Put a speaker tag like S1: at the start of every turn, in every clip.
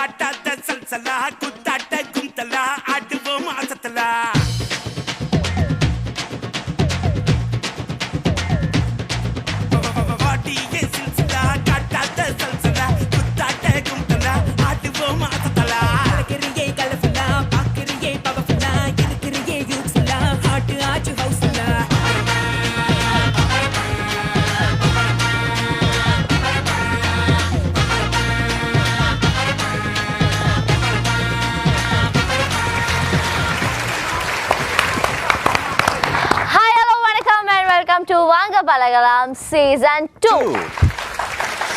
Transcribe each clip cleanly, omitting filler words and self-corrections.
S1: காட்டாத சல்சலா குத்தாட்ட குந்தலா ஆடுவோம் ஆசத்தலா வாடியே சில்சிலா காட்டாத சல்சலா குத்தாட்ட குந்தலா ஆடுவோம் ஆசத்தலா
S2: கலக்கறியே கலஃபுல்லா பாக்கறியே பவஃபுல்லா இருக்கிறியே யூத்ஃபுல்லா ஹாட் ஆச்சு ஹவுஸ்ஃபுல்லா
S3: வெல்கம் டு வாங்க பழகலாம் சீசன் 2.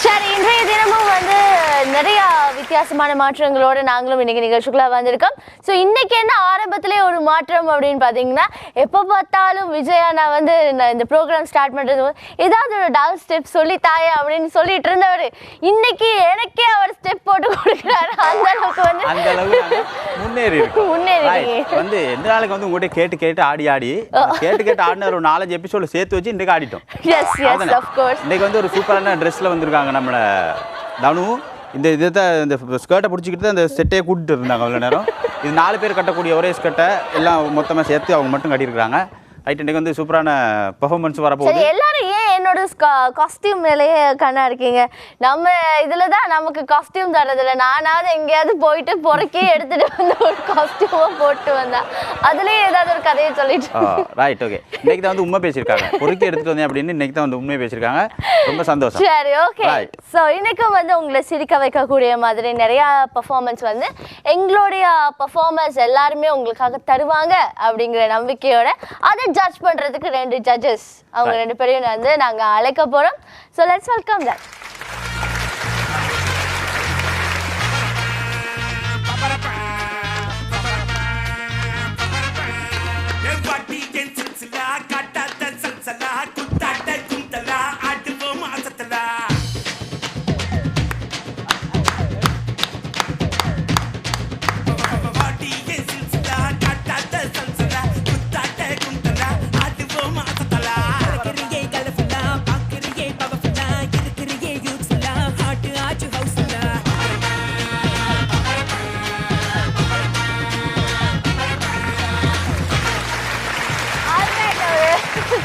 S3: சரி, இன்றைய தினமும் வந்து நிறைய வித்தியாசமான மாற்றங்களோடு நாங்களும் இன்னைக்கு நிகழ்ச்சிக்குள்ள வந்திருக்கோம். ஸோ இன்னைக்கு என்ன ஆரம்பத்திலே ஒரு மாற்றம் அப்படின்னு பார்த்தீங்கன்னா, எப்போ பார்த்தாலும் விஜயா நான் வந்து இந்த ப்ரோக்ராம் ஸ்டார்ட் பண்ணுறது ஏதாவது ஒரு டான்ஸ் ஸ்டெப் சொல்லி தாயே அப்படின்னு சொல்லிட்டு இருந்தவர் இன்னைக்கு எனக்கே அவர் ஸ்டெப் போட்டு கொடுக்குறாரு. அந்த அளவுக்கு வந்து
S4: முன்னேறி வந்து எந்த நாளைக்கு வந்து உங்கள்கிட்ட கேட்டு கேட்டு ஆடின ஒரு 4-5 எபிசோட சேர்த்து வச்சு இன்னைக்கு ஆடிட்டோம். இன்னைக்கு வந்து ஒரு சூப்பரான ட்ரெஸ்ல வந்திருக்காங்க நம்மள தனு. இந்த இந்த ஸ்கர்ட்டை பிடிச்சிக்கிட்டு அந்த செட்டையே கூட்டிட்டு இருந்தாங்க அவ்வளோ நேரம். இது 4 பேர் கட்டக்கூடிய ஒரே ஸ்கர்ட்டை எல்லாம் மொத்தமாக சேர்த்து அவங்க மட்டும் கட்டியிருக்காங்க. ரைட், இன்னைக்கு வந்து சூப்பரான பெர்ஃபார்மன்ஸ் வரப்போகுது.
S3: எல்லாரும் ஏன் என்னோட காஸ்டியூம் மேலேயே கண்ணா இருக்கீங்க? நம்ம இதில் தான் நமக்கு காஸ்டியூம் தரதில்ல. நானாவது எங்கேயாவது போயிட்டு பொறுக்கி எடுத்துட்டு வந்து ஒரு காஸ்டியூமாக போட்டு வந்தேன். அதுலேயே ஏதாவது ஒரு கதையை சொல்லிட்டு
S4: ரைட், ஓகே. இன்னைக்கு தான் வந்து உண்மை பேசியிருக்காங்க. பொறுக்கி எடுத்துட்டு வந்தேன் அப்படின்னு இன்னைக்கு தான் வந்து உண்மையை பேசியிருக்காங்க. ரொம்ப சந்தோஷம்.
S3: சரி, ஓகே. ஸோ இன்னைக்கும் வந்து உங்களை சிரிக்க வைக்கக்கூடிய மாதிரி நிறையா பர்ஃபார்மன்ஸ் வந்து எங்களுடைய பர்ஃபார்மன்ஸ் எல்லாருமே உங்களுக்காக தருவாங்க அப்படிங்கிற நம்பிக்கையோட அதை ஜட்ஜ் பண்றதுக்கு 2 ஜட்ஜஸ் அவங்க 2 பேரையும் வந்து நாங்க அழைக்க போறோம். So let's welcome them.
S1: வாடியே சில்சிலா காட்டாத சல்சலா குத்தாட்ட குந்தலா ஆடுவோம் ஆசத்தலா வாடியே சில்சிலா காட்டாத சல்சலா குத்தாட்ட குந்தலா ஆடுவோம் ஆசத்தலா
S2: கலக்கறியே கலஃபுல்லா பாக்கறியே பவஃபுல்லா இருக்கிறியே யூத்ஃபுல்லா ஹாட் ஆச்சு ஹவுஸ்ஃபுல்லா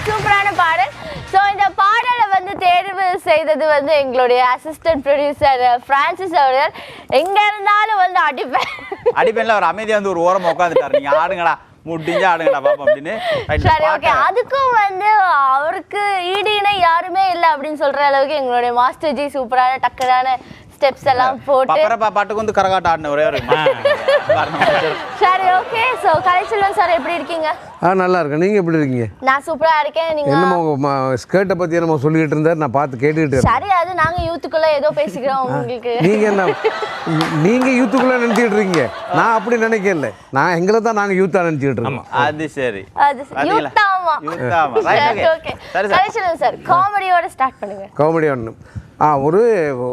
S3: சூப்பரான பாடல். ஸோ இந்த பாடலை வந்து தேர்வு செய்தது வந்து எங்களுடைய அசிஸ்டன்ட் ப்ரொடியூசர் பிரான்சிஸ் அவர்கள். எங்க இருந்தாலும் வந்து
S4: அடிப்பேன்ல அவர் அமைதியாக வந்து ஒரு ஓரமாக உட்காந்துட்டாரு. நீங்க ஆடுங்கடா, முடிஞ்சா ஆடுங்கடா பாப்பா அப்படின்னு.
S3: சரி, ஓகே. அதுக்கும் வந்து அவருக்கு ஈடினை யாருமே இல்லை அப்படின்னு சொல்ற அளவுக்கு எங்களுடைய மாஸ்டர் ஜி சூப்பரான டக்கரான ஸ்டெப்ஸ் எல்லாம் போட்டு
S4: பாட்டுக்கு வந்து கரகாட்டம் ஆடின ஒரே ஒரு.
S3: சரி, ஓகே. ஸோ கலைச்செல்வன் சார் எப்படி இருக்கீங்க?
S5: நல்லா இருக்கேன். நீங்கள் எப்படி இருக்கீங்க?
S3: நான் சூப்பராக இருக்கேன். நீங்கள்
S5: என்னமோ ஸ்கர்ட்டை பற்றி என்னமோ சொல்லிக்கிட்டு இருந்தார், நான் பார்த்து கேட்டுக்கிட்டு.
S3: சரி, அது நாங்கள் யூத்துக்குள்ளே ஏதோ பேசிக்கிறோம் உங்களுக்கு.
S5: நீங்கள் யூத்துக்குள்ளே நினச்சிக்கிட்டு இருக்கீங்க. நான் அப்படி நினைக்கல. நான் எங்களை தான் நாங்கள் யூத்தாக நினச்சிக்கிட்டு இருக்கோம்.
S4: அது சரி,
S3: அது யூத்தாமா. ஓகே, கலைச்செல்வன் சார் காமெடியோட ஸ்டார்ட் பண்ணுங்க.
S5: காமெடி ஒன்று.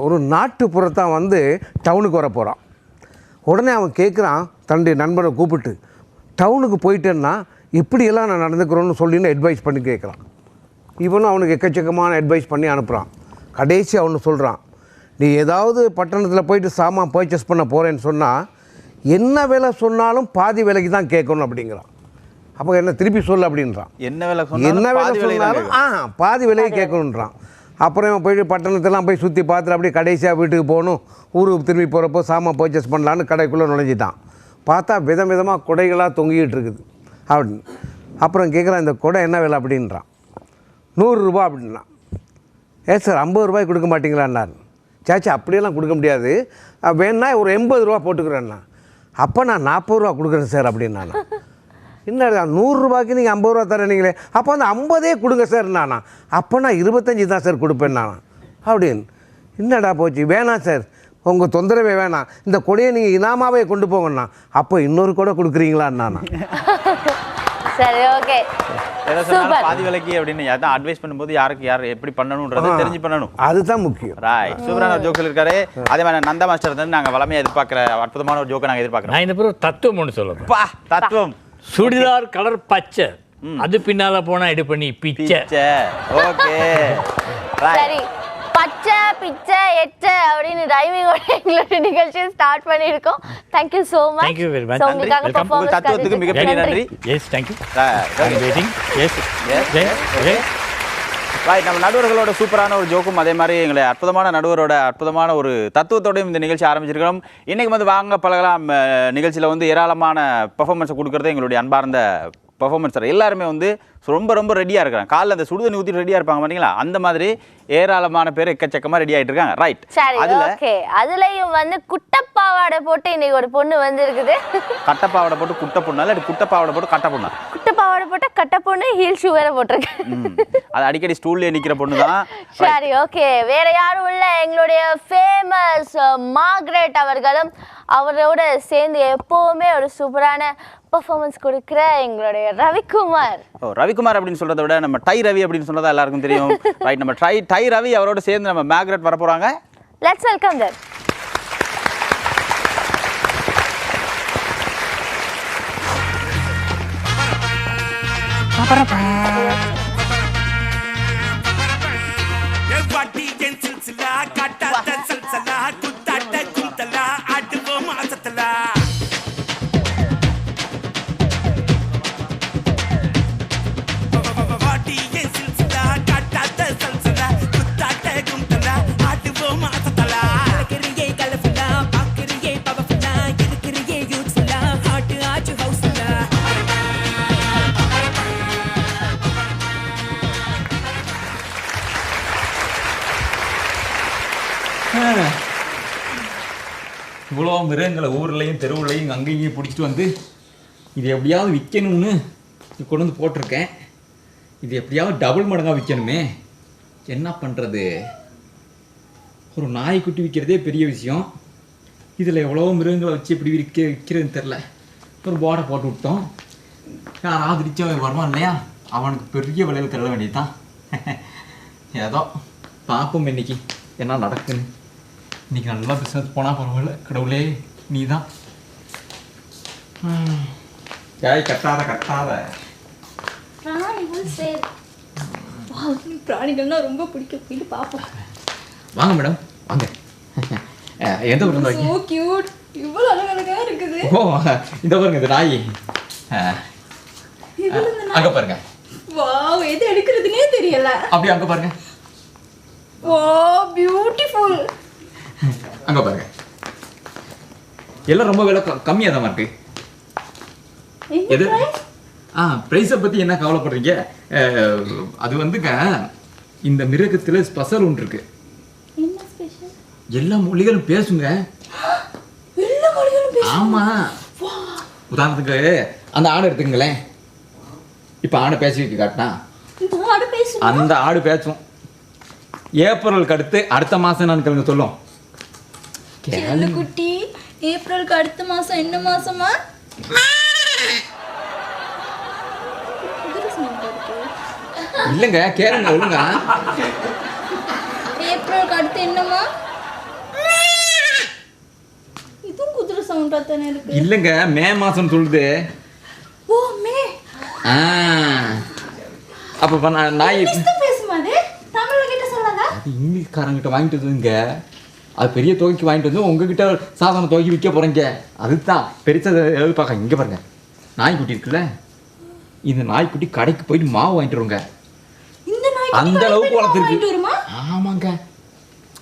S5: ஒரு நாட்டுப்புறத்தான் வந்து டவுனுக்கு வர போகிறான். உடனே அவன் கேட்குறான் தன்னுடைய நண்பனை கூப்பிட்டு, டவுனுக்கு போயிட்டேன்னா இப்படியெல்லாம் நான் நடந்துக்கிறோன்னு சொல்லின்னு அட்வைஸ் பண்ணி கேட்குறான். இவனும் அவனுக்கு எக்கச்சக்கமான அட்வைஸ் பண்ணி அனுப்புகிறான். கடைசி அவனு சொல்கிறான், நீ ஏதாவது பட்டணத்தில் போயிட்டு சாமான் பர்ச்சேஸ் பண்ண போகிறேன்னு சொன்னால் என்ன விலை சொன்னாலும் பாதி விலைக்கு தான் கேட்கணும் அப்படிங்கிறான். அப்போ என்ன திருப்பி சொல்லு அப்படின்றான்.
S4: என்ன விலை
S5: சொன்னாலும் பாதி விலையை கேட்கணுன்றான். அப்புறம் இவன் போயிட்டு பட்டணத்தெல்லாம் போய் சுற்றி பார்த்துட்டு அப்படியே கடைசியாக வீட்டுக்கு போகணும். ஊருக்கு திரும்பி போகிறப்போ சாமான் பர்ச்சேஸ் பண்ணலான்னு கடைக்குள்ளே நுழைஞ்சிட்டான். பார்த்தா விதமாக குடைகளாக தொங்கிக்கிட்டு இருக்குது அப்படின்னு. அப்புறம் கேட்குறான், இந்த குடை என்ன விலை அப்படின்றான். 100 ரூபா அப்படின்றான். சார் 50 ரூபாய்க்கு கொடுக்க மாட்டீங்களான்னாரு. சாச்சா அப்படியெல்லாம் கொடுக்க முடியாது, வேணா ஒரு 80 ரூபா போட்டுக்கிறேன்னா. அப்போ நான் 40 ரூபா கொடுக்குறேன் சார் அப்படின்னா. என்ன 100 ரூபாய்க்கு நீங்கள் 50 ரூபா தரீங்களே, அப்போ அந்த 50 கொடுங்க சார் நானா. அப்போ நான் 25 தான் சார் கொடுப்பேன் நானா அப்படின்னு. என்னடா போச்சு, வேணாம் சார் உங்கள் தொந்தரவே வேணாம், இந்த கொடையை நீங்கள் இனாமாவே கொண்டு போங்கண்ணா. அப்போ இன்னொரு கொடை கொடுக்குறீங்களான்னா.
S3: சரி, ஓகே.
S4: பாதி விலைக்கு அப்படின்னு அட்வைஸ் பண்ணும்போது யாருக்கு யார் எப்படி பண்ணணும்ன்றதை தெரிஞ்சு பண்ணணும்.
S5: அதுதான் முக்கியம்.
S4: ரைட், சூப்பரான ஜோக்கில் இருக்காரு. அதே மாதிரி நந்தா மாஸ்டர் வந்து நாங்கள் வளமையாக எதிர்பார்க்குற அற்புதமான ஒரு ஜோக்கை நாங்கள் எதிர்பார்க்குறோம்.
S6: நான் இந்த பேர் தத்துவம் ஒன்று சொல்லுவேன்.
S4: தத்துவம்.
S6: சுடிதார் கலர் பச்சை, அது பின்னால போனா இது பண்ணி பிச்சை.
S4: ஓகே,
S3: சரி. பச்சை பிச்சை எச்சை அப்படின்னு ரைமிங்கோட எங்களோட நிகழ்ச்சியை ஸ்டார்ட் பண்ணியிருக்கோம். Thank you so much.
S6: Thank you very much.
S3: So, உங்களுக்காக
S4: Welcome.
S3: performance
S4: தத்துவத்துக்கு மிகப்பெரிய நன்றி.
S6: Yes thank you
S4: Right.
S6: Waiting S
S4: right, நம்ம நடுவர்களோட சூப்பரான ஒரு ஜோக்கும் அதே மாதிரி எங்களை அற்புதமான நடுவரோட அற்புதமான ஒரு தத்துவத்தோடையும் இந்த நிகழ்ச்சி ஆரம்பிச்சிருக்கிறோம். இன்றைக்கி வந்து வாங்க பழகலாம் நிகழ்ச்சியில் வந்து ஏராளமான பெர்ஃபார்மன்ஸை கொடுக்குறது எங்களுடைய அன்பார்ந்த பெர்ஃபார்மன்ஸர் எல்லாருமே வந்து ரொம்ப ரொம்ப ரெடியாக இருக்கிறாங்க. காலைல அந்த சுடுதண்ணி ஊற்றி ரெடியாக இருப்பாங்க பார்த்தீங்களா, அந்த மாதிரி ஏராளமான பேர் எக்கச்சக்கமாக ரெடி ஆகிட்டு இருக்காங்க. ரைட்,
S3: சரி ஓகே. அதுலயும் வந்து குட்டப்பாவாடை போட்டு இன்னைக்கு ஒரு பொண்ணு வந்திருக்குது.
S4: கட்டப்பாவடை போட்டு குட்டை பொண்ணு இல்லை, குட்டப்பாவடை போட்டு கட்ட பொண்ணா?
S3: குட்டப்பாவாடை போட்டு கட்ட பொண்ணு, ஹீல் ஷூ வேற போட்டிருக்கு.
S4: அது அடிக்கடி ஸ்டூல்லே நிற்கிற பொண்ணு தான்.
S3: சரி ஓகே. வேற யாரும் இல்லை, எங்களுடைய ஃபேமஸ் மார்கரெட் அவர்களும் அவரோட சேர்ந்து எப்போவுமே ஒரு சூப்பரான பெர்ஃபார்மன்ஸ் கொடுக்குற எங்களுடைய ரவிக்குமார்.
S4: ரவிக்குமார் அப்படின்னு சொல்றதை விட நம்ம டை ரவி அப்படின்னு சொன்னதா எல்லாருக்கும் தெரியும். ரைட், நம்ம டை ரவி அவரோட சேர்ந்து நம்ம மார்கரெட் வர போறாங்க.
S3: Let's welcome that.
S1: வாட்டி என் சில்சிலா காட்டாத சல்சலா குத்தாட்ட குந்தலா ஆடுவோம் ஆசத்தலா வாட்டி என் சில்சிலா காட்டாத சல்சலா குத்தாட்ட குந்தலா ஆடுவோம் ஆசத்தலா
S2: கலக்கிறியே கலர்ஃபுல்லா, பார்க்கிறியே பவர்ஃபுல்லா, இருக்கிறியே யூத்ஃபுல்லா, ஹார்ட் ஆச்சு ஹவுஸ்ஃபுல்லா.
S7: இவ்வளோ மிருகங்களை ஊர்லேயும் தெருவுலையும் அங்கேயும் பிடிச்சிட்டு வந்து இது எப்படியாவது விற்கணும்னு கொண்டு வந்து போட்டிருக்கேன். இது எப்படியாவது டபுள் மடங்காக விற்கணுமே, என்ன பண்ணுறது? ஒரு நாய்க்குட்டி விற்கிறதே பெரிய விஷயம், இதில் எவ்வளோ மிருகங்களை வச்சு எப்படி விற்கிறதுன்னு தெரில. ஒரு போர்டை போட்டு விட்டோம், யாராவது ரிச்சவன் வருவான் இல்லையா, அவனுக்கு பெரிய விலையில் தள்ள வேண்டியதுதான். ஏதோ பார்ப்போம் இன்னைக்கு என்ன நடக்குன்னு. இன்னைக்கு நல்லா பிஸ்னஸ் போனால் பரவாயில்ல. கடவுளே நீ தான். கட்டாத
S8: பிராணிகள்னா ரொம்ப பிடிக்கும். போயிட்டு பார்ப்போம்.
S7: வாங்க மேடம் வாங்க. எந்த ஊர் வந்து
S8: So cute. இவ்வளவு அழகழகா இருக்குது.
S7: ஓ இந்த பாருங்க இந்த நாய். அங்க பாருங்க.
S8: வாவ், எது எடுக்கிறதுனே தெரியல.
S7: அப்படியே அங்க பாருங்க.
S8: Wow, beautiful.
S7: அங்க பாருங்க. எல்லாம் ரொம்ப விலை கம்மியாக தான் இருக்கு. எது ப்ரைஸை பற்றி என்ன கவலைப்படுறீங்க? அது வந்துங்க இந்த மிருகத்தில் ஸ்பெஷல் ஒன்று இருக்கு.
S8: என்ன ஸ்பெஷல்?
S7: எல்லா மொழிகளும் பேசுங்க.
S8: எல்லா மொழிகளும் பேசுங்க.
S7: ஆமா, உதாரணத்துக்கு அந்த ஆடு எடுத்துங்களேன். இப்போ ஆடை பேசி வைக்க காட்டினா
S8: இந்த ஆடு பேசும்.
S7: அந்த ஆடு பேசும். ஏப்ரலுக்கு அடுத்து அடுத்த மாதம் நான் கிழங்கு சொல்லும்.
S8: குட்டி, ஏப்ரலுக்கு அடுத்த மாசம் என்ன மாசமா?
S7: இல்லைங்க கேளுங்க ஒழுங்க.
S8: ஏப்ரலுக்கு அடுத்து என்னமா? இதுவும் குதிரை சவுண்டா தானே இருக்கு.
S7: இல்லைங்க மே மாதம் சொல்லுது.
S8: ஓ மே.
S7: அப்போ நாய்
S8: பேசுமாது தமிழ்ல கிட்ட சொல்லாத.
S7: அது இங்கிலீஷ்காரங்கிட்ட வாங்கிட்டு வந்துங்க. அது பெரிய தொகைக்கு வாங்கிட்டு வந்து உங்ககிட்ட சாதாரண தொகைக்கு விற்க போகிறீங்க. அதுதான் பெருசாக எதிர்பார்க்க. இங்கே பாருங்க, நாய்க்குட்டி இருக்குல்ல, இந்த நாய்க்குட்டி கடைக்கு போயிட்டு மாவு வாங்கிட்டு வருங்க. அந்த அளவுக்கு வளர்த்துருக்கு. ஆமாங்க.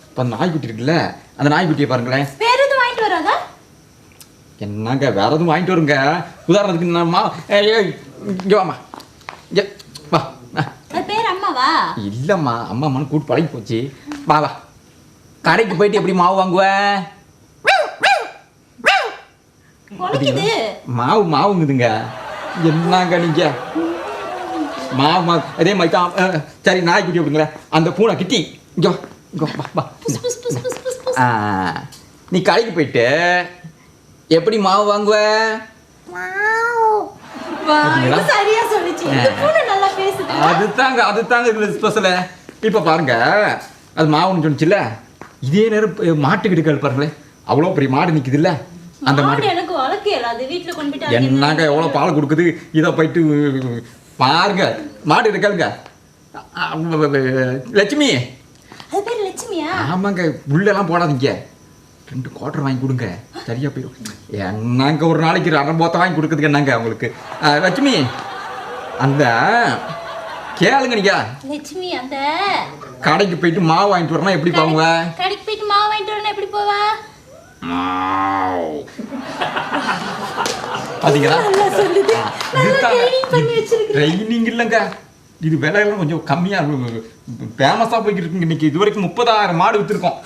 S7: இப்போ அந்த நாய்க்குட்டி இருக்குல்ல, அந்த நாய்க்குட்டியை பாருங்களேன்.
S8: வேற எதுவும் வாங்கிட்டு வராதா?
S7: என்னங்க வேற எதுவும் வாங்கிட்டு வருங்க. உதாரணத்துக்கு நான் இங்கே வாமா, இங்கே வா.
S8: அது பேர் அம்மாவா?
S7: இல்லைம்மா, அம்மா அம்மான்னு கூட்டு பழகி போச்சு. வா வா. கடைக்கு போயிட்டு எப்படி மாவு வாங்குவ? மாவுங்குதுங்க. என்னங்க நீங்க மாவு அதே மாதிரி தான். சரி நாய்க்குட்டி அப்படிங்களா, அந்த பூனை கிட்டி இங்கே வா. நீ கடைக்கு போயிட்டு எப்படி மாவு வாங்குவ?
S8: சரியா சொல்லுச்சு. இந்த பூனை நல்லா பேசுது.
S7: அதுதாங்க இதுல ஸ்பெஷல். இப்போ பாருங்க, அது மாவுன்னு சொன்னிச்சுல்ல, இதே நேரம் மாட்டுக்கிட்டு பாருங்களேன், அவ்வளோ பெரிய மாடு நிற்குது இல்லை, அந்த மாடு
S8: எனக்கு வளர்க்கல. அது வீட்டில் கொண்டு போயிட்டு
S7: என்னங்க எவ்வளோ பால் கொடுக்குது. இதை போயிட்டு பாருங்க, மாடு இருக்காளுங்க லட்சுமி.
S8: அது பேர் லட்சுமி. லட்சுமியா?
S7: ஆமாங்க, உள்ளெல்லாம் போடாதீங்க. 2 குவார்டர் வாங்கி கொடுங்க, சரியா போயிடும். என்னங்க ஒரு நாளைக்கு 1/2 போத்த வாங்கி கொடுக்குறதுக்கு என்னங்க உங்களுக்கு? லட்சுமி, அந்த கேளுங்க நீங்க.
S8: லட்சுமி, அந்த
S7: கடைக்கு போயிட்டு மாவு வாங்கிட்டு வரணும், எப்படி போவ?
S8: கடைக்கு போயிட்டு மாவு வாங்கிட்டு வரணும், எப்படி போவ?
S7: பாத்தீங்களா?
S8: பண்ணி வச்சிருக்கீங்க.
S7: ட்ரைனிங் இல்லைங்க, இது விலையெல்லாம் கொஞ்சம் கம்மியா ஃபேமஸா போய்கிட்டு இருக்குங்க. இன்னைக்கு இது வரைக்கும் 30,000 மாடு வித்துருக்கோம்.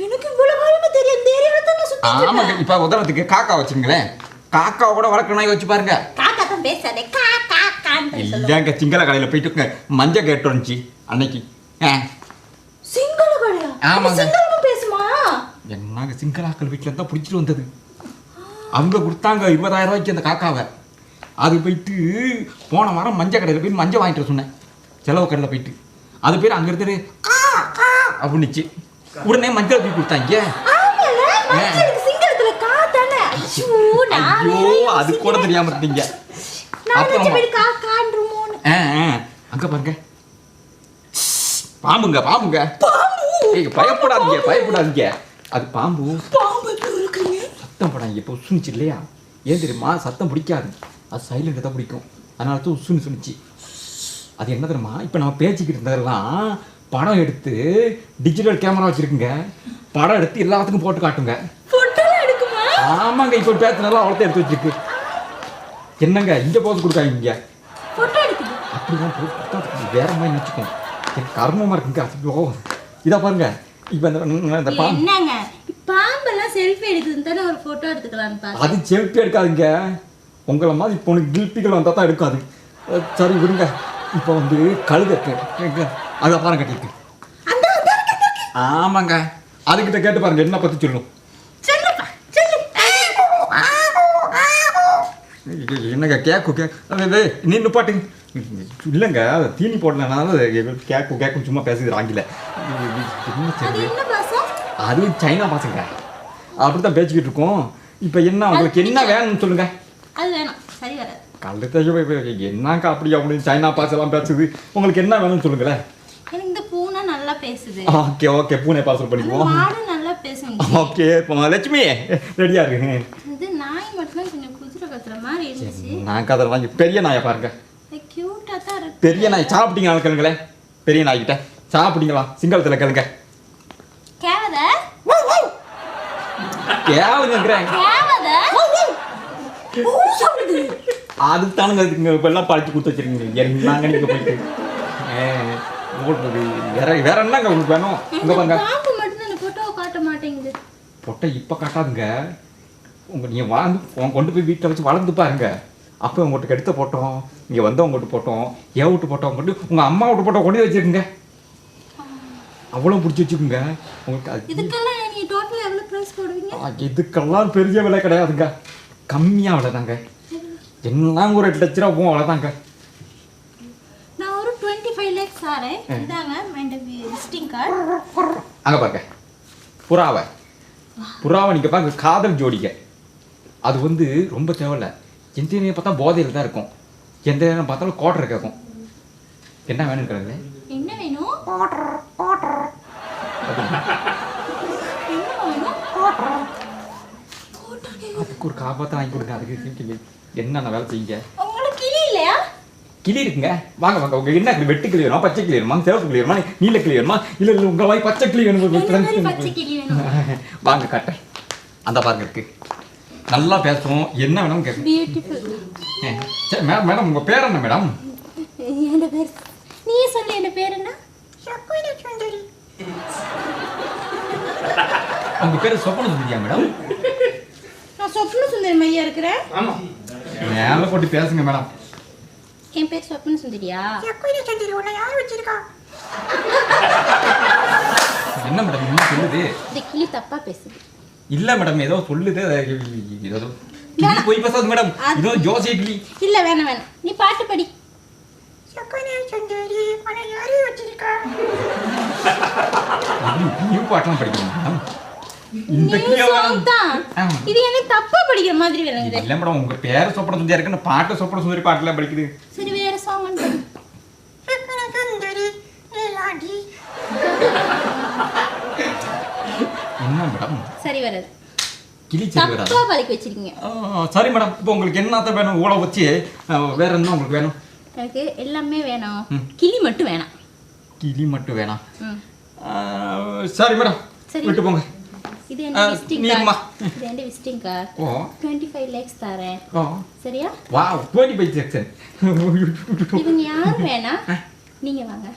S8: எனக்கு இவ்வளவு காலமா தெரியும். இந்த ஏரியால தான் நான் சுத்திட்டு இருக்கேன்.
S7: ஆமாங்க, இப்ப உதாரணத்துக்கு காக்கா வச்சுங்களேன். காக்கா கூட வளர்க்குற நாய் வச்சு பாருங்க.
S8: காக்கா தான் பேசாதே, கா கா கான்னு பேசலாம்.
S7: இல்லைங்க, சிங்கள கடையில போயிட்டு மஞ்சள் கேட்டு வந்துச்சு அன்னைக்கு.
S8: சிங்கள கடையா?
S7: ஆமாங்க.
S8: சிங்களமும் பேசுமா?
S7: என்னங்க, சிங்களாக்கள் வீட்டுல இருந்தா பிடிச்சிட்டு வந்தது. அவங்க கொடுத்தாங்க 20,000 ரூபாய்க்கு அந்த காக்காவை. அது போயிட்டு போன வாரம் மஞ்சள் கடையில் போய் மஞ்சள் வாங்கிட்டு வர சொன்னேன், செலவு கடையில் போயிட்டு. அது பேர் அங்கே இருந்து அப்படின்னுச்சு. உடனே மஞ்சள் தூக்கி கொடுத்தாங்க.
S8: சிங்களத்துல கா தானே?
S7: ஐயோ, அது கூட தெரியாம இருந்தீங்க. அங்க பாருங்க, பாம்புங்க பாம்புங்க. பயப்படாதீங்க பயப்படாதீங்க, அது பாம்பு. சத்தம் படாங்க, இப்போ உசுனிச்சு இல்லையா? ஏன் தெரியுமா? சத்தம் பிடிக்காது, அது சைலண்ட் தான் பிடிக்கும். அதனால தான் உசுன்னு சொன்னிச்சு. அது என்ன தெரியுமா? இப்போ நம்ம பேசிக்கிட்டு இருந்ததெல்லாம் படம் எடுத்து டிஜிட்டல் கேமரா வச்சிருக்குங்க. படம் எடுத்து எல்லாத்துக்கும் போட்டு காட்டுங்க. ஆமாங்க, இப்போ பேசுனதெல்லாம் அவ்வளோதான் எடுத்து வச்சிருக்கு. என்னங்க இங்கே போது கொடுக்காங்க, அப்படிதான் போட்டு வேற மாதிரி நினச்சிக்கோங்க. கர்மமாக இருக்குங்க. ஐயோ, இதை பாருங்க. இப்போ இந்த
S8: பாம்பெல்லாம் செல்ஃபி எடுக்குதுன்னு ஒரு போட்டோ எடுத்துக்கலாம்னு பாருங்க.
S7: அது செல்ஃபி எடுக்காதுங்க, உங்களை மாதிரி இப்போ உனக்கு கில்பிகள் வந்தால் தான் எடுக்காது. சரி விடுங்க. இப்போ வந்து கழுகு அதை பாருங்க கட்டிருக்கு. ஆமாங்க, அதுக்கிட்ட கேட்டு பாருங்க என்ன பற்றி சொல்லணும். என்னங்க கேக்கு நீ நிப்பாட்டுங்க. இல்லைங்க, தீனி போடலனால கேக்கும் சும்மா பேசுது ஆங்கில. அது சைனா பாசங்க, அப்படித்தான் பேசிக்கிட்டு இருக்கோம். இப்போ என்ன உங்களுக்கு என்ன வேணும்னு சொல்லுங்க.
S8: அது வேணும், சரி வராது.
S7: கழுத்தை என்னக்கா அப்படி அப்படின்னு சைனா பாஸ் எல்லாம் பேசுது. உங்களுக்கு என்ன வேணும்னு சொல்லுங்களேன்.
S8: எனக்கு இந்த பூனை நல்லா பேசுது.
S7: ஓகே ஓகே, பூனை பார்சல் பண்ணிக்குவோம்.
S8: மாடு நல்லா பேசுங்க.
S7: ஓகே, இப்போ லட்சுமி ரெடியா இருக்கு.
S8: இது நாய் மட்டும் கொஞ்சம் குதிரை கத்துற மாதிரி இருந்துச்சு.
S7: நான் கதை வாங்கி பெரிய நாயை பாருங்க,
S8: கியூட்டா தான் இருக்கு.
S7: பெரிய நாய் சாப்பிட்டீங்களா கேளுங்களேன். பெரிய நாய்கிட்ட சாப்பிட்டீங்களா சிங்களத்தில் கேளுங்க.
S8: கேவத
S7: கேளுங்கிறேன்.
S8: கேவத
S7: அதுக்கு தானுங்க இப்போ எல்லாம் பழிச்சு கொடுத்து வச்சிருக்கீங்க. என்னங்க நீங்கள் போயிட்டு வேற என்னங்க உங்களுக்கு வேணும்? இங்கே பாருங்க,
S8: பாம்பு மட்டும் இந்த போட்டோவை காட்ட மாட்டேங்குது.
S7: பொட்டை இப்போ காட்டாதுங்க. நீங்கள் வாழ்ந்து கொண்டு போய் வீட்டில் வச்சு வளர்ந்து பாருங்க. அப்போ உங்கள்கிட்ட எடுத்த போட்டோம், இங்கே வந்து உங்கள்கிட்ட போட்டோம், ஏன் விட்டு போட்டோம் கொண்டு உங்கள் அம்மா விட்டு போட்டோம் கொண்டு வச்சுருக்குங்க. அவ்வளோ பிடிச்சி வச்சுக்கோங்க உங்களுக்கு.
S8: இதுக்கெல்லாம் நீங்கள் டோட்டல் எவ்வளோ ப்ரைஸ் போடுவீங்க?
S7: இதுக்கெல்லாம் பெரிய விலை கிடையாதுங்க, கம்மியாக விலை தாங்க. எல்லாம் ஒரு 8 லட்ச ரூபா போகும், அவ்வளோதாங்க.
S8: நான் ஒரு 25 lakhs ஆறேன். இதாங்க இந்த விசிட்டிங் கார்டு.
S7: அங்கே பாருங்க, புறாவை நீங்கள் பாருங்க, காதல் ஜோடிக்க. அது வந்து ரொம்ப தேவையில்லை. எந்த நேரம் பார்த்தா போதையில் தான் இருக்கும், எந்த நேரம் பார்த்தாலும் குவார்டர் கேட்கும். என்ன வேணும்னு கேளுங்க.
S8: என்ன வேணும்?
S7: அதுக்கு ஒரு காப்பாற்ற வாங்கி கொடுங்க. அதுக்கு என்னென்ன வேலை செய்யுங்க.
S8: உங்களுக்கு கிளி இல்லையா?
S7: கிளி இருக்குங்க, வாங்க வாங்க. உங்க என்ன வெட்டு கிளி வேணுமா, பச்சை கிளி வேணுமா, சிவப்பு கிளி வேணுமா, நீல கிளி வேணுமா? இல்லை இல்லை, உங்கள் வாய் பச்சை கிளி வேணும். வாங்க காட்டுறேன். அந்த பாருங்க இருக்கு, நல்லா பேசுவோம். என்ன வேணும் கேட்கும். சரி மேடம், உங்கள் பேர் என்ன மேடம்?
S8: என் பேர் நீயே சொல்லு. என்ன பேர் என்ன?
S7: உங்கள் பேர் சொப்பன சுந்தரியா மேடம்?
S8: நான் சொப்ன சுந்தரி மையா இருக்கிறேன்.
S7: ஆமாம், மேலே போட்டு பேசுங்க மேடம்.
S8: என் பேர் சொப்ன சுந்தரியா?
S7: என்ன மேடம் என்ன சொல்லுது?
S8: இந்த கிளி தப்பா பேசுது.
S7: இல்ல மேடம், ஏதோ சொல்லுது. ஏதோ கிளி போய் பேசாது மேடம், ஏதோ ஜோசிய கிளி.
S8: இல்ல வேணாம் வேணாம், நீ பாட்டு படி.
S7: நியூ பாட்டெல்லாம் படிக்கணும் மேடம். இந்த கிளியா
S8: தான் இது என்ன தப்பா படிக்கிற மாதிரி விளங்குது.
S7: இல்ல மேடம், உங்க பேர் சொப்பன சுந்தரியா இருக்குன்னு பாட்டு சொப்பன சுந்தரி பாட்டுலாம் படிக்குது.
S8: சரி, வேற சாங் படி.
S7: என்ன மேடம்
S8: சரி வராது.
S7: கிளி சரி வராது.
S8: தப்பா பழக்கி வச்சிருக்கீங்க.
S7: சரி மேடம், இப்போ உங்களுக்கு என்னத்த வேணும்? ஊழ வச்சு வேற என்ன உங்களுக்கு வேணும்?
S8: எனக்கு எல்லாமே வேணும், கிளி மட்டும் வேணாம்.
S7: கிளி மட்டும் வேணாம். சரி மேடம், விட்டு போங்க.
S8: இது என்ன விசிட்டிங் கார்டு? இது என்ன விசிட்டிங் கார்டு? 25 lakhs தரேன். சரியா?
S7: Wow, 25 lakhs.
S8: இவங்க யார் வேணா நீங்க வாங்க.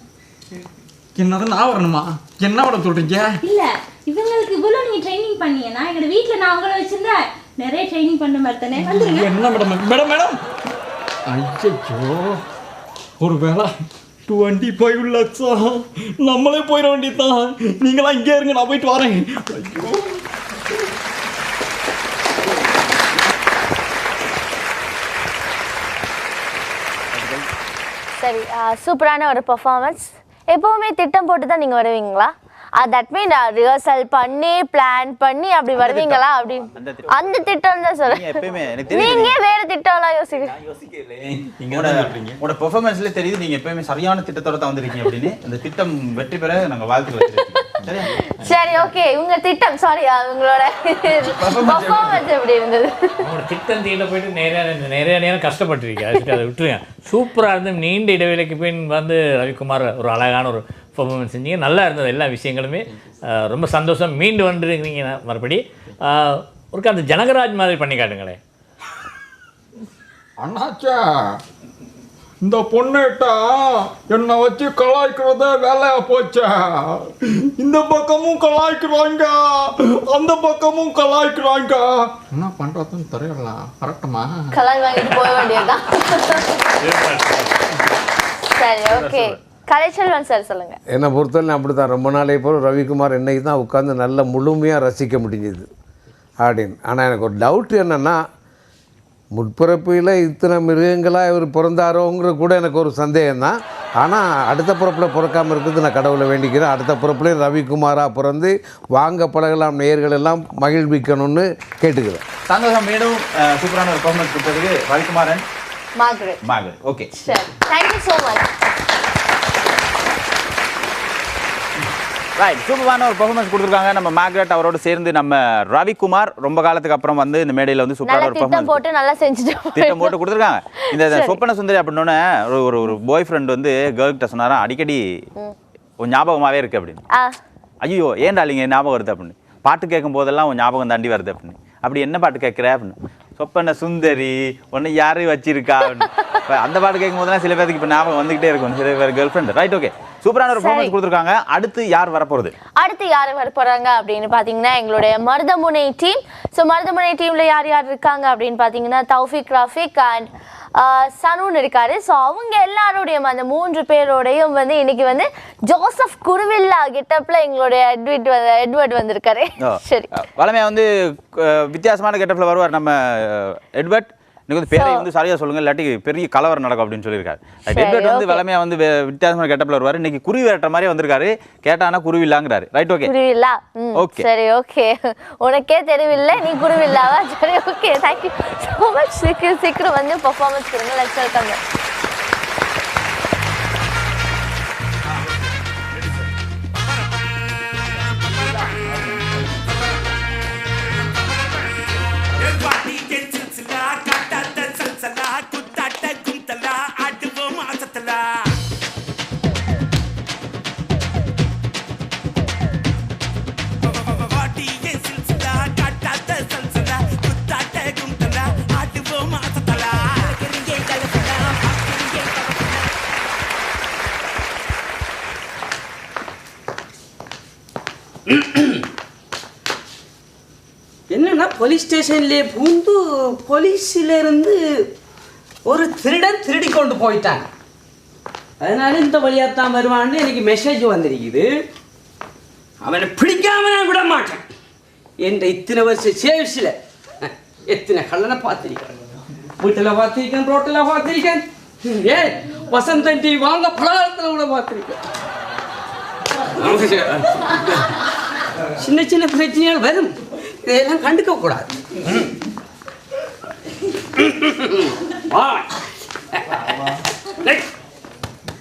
S7: என்னது நான் வரணுமா? என்ன மேடம் சொல்றீங்க?
S8: இல்ல, இவங்களுக்கு இவ்வளவு நீங்க ட்ரைனிங் பண்ணீங்கன்னா எங்க வீட்ல நான் அவங்கள வச்சிருந்தா நிறைய ட்ரைனிங் பண்ண மாட்டேனே. வந்துருங்க.
S7: என்ன மேடம்? மேடம் மேடம், ஐயோ, ஒரு வேளை 25 lakhs நம்மளே போயிட வேண்டியதுதான். நீங்களாம் இங்கே இருங்க, நான் போயிட்டு வரேன். ஐயோ,
S3: சரி, சூப்பரான ஒரு பெர்ஃபார்மன்ஸ். எப்பவுமே திட்டம் போட்டு தான் நீங்க வருவீங்களா? தட் மீன் ரிஹர்சல் பண்ணி பிளான் பண்ணி அப்படி வருவீங்களா? அப்படி அந்த திட்டம் தான் சார். நீங்க வேற திட்டம்லாம்
S4: உங்களோட பெர்ஃபார்மன்ஸ்ல தெரியுது நீங்க எப்பவுமே சரியான திட்டத்தோட தான் வந்திருக்கீங்க அப்படின்னு. அந்த திட்டம் வெற்றி பெற நாங்க வாழ்த்து வச்சிருக்கோம்.
S3: சரி, ஓகே. உங்க திட்டம், சாரி, உங்களோட பெர்ஃபார்மன்ஸ் எப்படி இருந்தது?
S6: உங்களோட திட்டம் தீண்ட போயிட்டு நிறைய நேரம் கஷ்டப்பட்டிருக்கீங்க. அதை விட்டுருங்க. சூப்பராக இருந்து நீண்ட இடைவேளைக்கு பின் வந்து ரவிக்குமார் ஒரு அழகான ஒரு பெர்ஃபார்மன்ஸ் செஞ்சீங்க. நல்லா இருந்தது எல்லா விஷயங்களுமே. ரொம்ப சந்தோஷம். மீண்டு வந்துருக்கீங்க மறுபடி. ஒரு அந்த ஜனகராஜ் மாதிரி பண்ணி காட்டுங்களேன்.
S7: அண்ணாச்சா, இந்த பொண்ணுட்டா என்னை வச்சு கலாய்க்கிறத வேலையா போச்சா? இந்த பக்கமும் கலாய்க்கிறாங்க, அந்த பக்கமும் கலாய்க்கிறாங்க. என்ன பண்றதுன்னு தெரியல. கரெக்டுமா?
S3: கலாய் வாங்கிட்டு போக வேண்டியதுதான். சரி, ஓகே. கலைச்செல்வன் சார் சொல்லுங்க.
S5: என்னை பொறுத்தவரை அப்படி தான். ரொம்ப நாளை போல் ரவிக்குமார் என்னைக்கு தான் உட்காந்து நல்ல முழுமையாக ரசிக்க முடிஞ்சுது அப்படின்னு. ஆனால் எனக்கு ஒரு டவுட் என்னென்னா, முற்பிறப்பில் இத்தனை மிருகங்களாக இவர் பிறந்தாரோங்கிற கூட எனக்கு ஒரு சந்தேகம் தான். ஆனால் அடுத்த பிறப்பில் பிறக்காமல் இருக்கிறது நான் கடவுளை வேண்டிக்கிறேன். அடுத்த பிறப்புலேயும் ரவிக்குமாராக பிறந்து வாங்க பழகலாம் நேயர்கள் எல்லாம் மகிழ்விக்கணும்னு கேட்டுக்கிறேன்.
S4: சந்தோஷம். மீண்டும் சூப்பரான ஒரு பெர்ஃபார்மன்ஸ் கொடுத்ததுக்கு ரவிக்குமாரன்,
S3: மார்கரெட்.
S4: ஓகே,
S3: சரி, தேங்க்யூ ஸோ மச்.
S4: ரைட், சூப்பரான ஒரு பெர்ஃபார்மன்ஸ் கொடுத்துருக்காங்க நம்ம மார்கரெட் அவரோடு சேர்ந்து. நம்ம ரவிக்குமார் ரொம்ப காலத்துக்கு அப்புறம் வந்து இந்த மேடையில் வந்து சூப்பரான ஒரு பெர்ஃபார்மன்ஸ் போட்டு நல்லா செஞ்சுட்டு திட்டம் போட்டு கொடுத்துருக்காங்க. இந்த சொப்பன சுந்தரி அப்படின்னோடனே ஒரு பாய் ஃப்ரெண்ட் வந்து கேர்ள் கிட்ட சொன்னாரா, அடிக்கடி ஒரு ஞாபகமாகவே இருக்குது அப்படின்னு. ஐயோ, ஏன்டா இல்லைங்க ஞாபகம் வருது அப்படின்னு. பாட்டு கேட்கும் போதெல்லாம் உன் ஞாபகம் தாண்டி வருது அப்படின்னு. அப்படி என்ன பாட்டு கேட்குற அப்படின்னு. சொப்பன சுந்தரி ஒன்று யாரையும் வச்சிருக்கா அப்படின்னு. அந்த பாட்டு கேட்கும் போதெல்லாம் சில பேருக்கு இப்போ ஞாபகம் வந்துகிட்டே இருக்கும், சில பேர் கேர்ள் ஃப்ரெண்ட். ரைட், ஓகே, சூப்பரான ஒரு பெர்ஃபார்மன்ஸ் கொடுத்துருக்காங்க. அடுத்து யார் வரப்போகிறது?
S3: அடுத்து யார் வரப்போறாங்க அப்படின்னு பார்த்தீங்கன்னா எங்களுடைய மருதமுனை டீம். ஸோ மருதமுனை டீம்ல யார் யார் இருக்காங்க அப்படின்னு பார்த்தீங்கன்னா தௌஃபிக், ரஃபிக் அண்ட் சனூன் இருக்காரு. ஸோ அவங்க எல்லாரோடையும் அந்த 3 பேரோடையும் வந்து இன்னைக்கு வந்து ஜோசப் குருவில்லா கெட்டப்ல எங்களுடைய எட்வர்ட் வந்திருக்காரு. சரி,
S4: வளமையா வந்து வித்தியாசமான கெட்டப்ல வருவார் நம்ம எட்வர்ட். எனக்கு வந்து பேரை வந்து சரியா சொல்லுங்க, இல்லாட்டி பெரிய கலவரம் நடக்கும் அப்படின்னு சொல்லியிருக்காரு. எட்வர்ட் வந்து வளமையா வந்து வித்தியாசமான கெட்டப்ல வருவார். இன்னைக்கு குருவி வேற மாதிரி வந்திருக்காரு. கேட்டானா குருவில்லாங்கிறாரு. Right, okay,
S3: Kuruvilla. ஓகே, சரி, ஓகே. உனக்கே தெரியவில்லை, நீ குருவில்லாவா? சரி, ஓகே, தேங்க்யூ ஸோ மச். சீக்கிரம் வந்து பெர்ஃபார்மன்ஸ் கொடுங்க. Let's welcome.
S9: என்னன்னா போலீஸ் ஸ்டேஷன்லேயே பூந்து போலீஸிலேருந்து ஒரு திருடன் திருடி கொண்டு போயிட்டாங்க. அதனால இந்த வழியாக தான் வருவான்னு எனக்கு மெசேஜ் வந்திருக்குது. அவனை பிடிக்காம நான் விட மாட்டேன். என்ற இத்தனை வருஷம் சேவிஸில் எத்தனை கல்லனை பார்த்துருக்கேன். வீட்டில் பார்த்துருக்கேன், ரோட்டில் பார்த்துருக்கேன், வசந்தன் டிவி வாங்க பலகாலத்தில் கூட பார்த்துருக்கேன். சின்ன சின்ன பிரச்சனைகள் வரும், இதெல்லாம் கண்டுக்க கூடாது.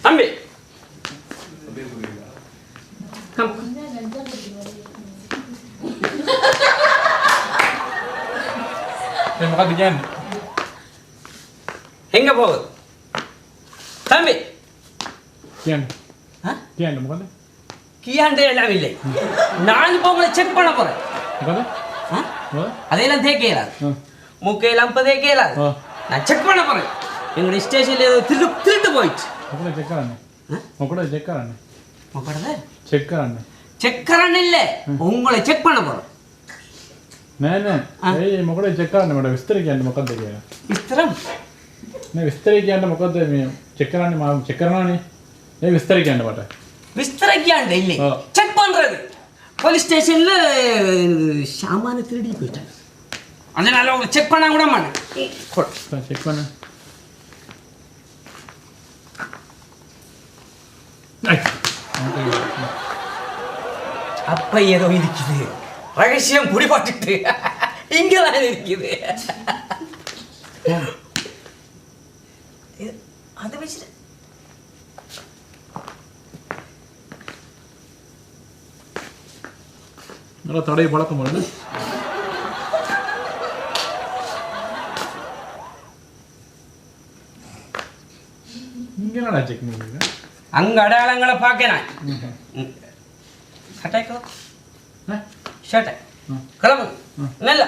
S9: தம்பி எங்க போகுது தம்பி கியாண்டே எல்லாம் இல்லை நான் இப்போ உங்களை செக் பண்ண போறேன் அதையெல்லாம் தேக்கலாது மூக்கையெல்லாம் இப்போ தேக்கலாது நான் செக் பண்ண போறேன் எங்களுடைய ஸ்டேஷன்ல ஏதோ திருட்டு போயிடுச்சு செக்கரன் இல்ல உங்களை செக் பண்ண போறேன் விஸ்தரிக்காண்ட இல்லை செக் பண்றது போலீஸ் ஸ்டேஷன்ல சாமான திருடி போயிட்டாங்க அதனால உங்களை செக் பண்ண கூட மாட்டேன்
S10: செக் பண்ண
S9: அப்ப ஏதோ இருக்குது ரகசியம் குடிபாட்டுட்டு இங்கதான் இருக்குது அதை வச்சு
S10: நல்லா தடைய பழக்கம் வருது இங்க என்னடா செக் பண்ணுவீங்க
S9: அங்க அடையாளங்களை பார்க்கலாம் கட்டாய்க்கலாம் ஷர்ட்டை கிளம்பு நல்ல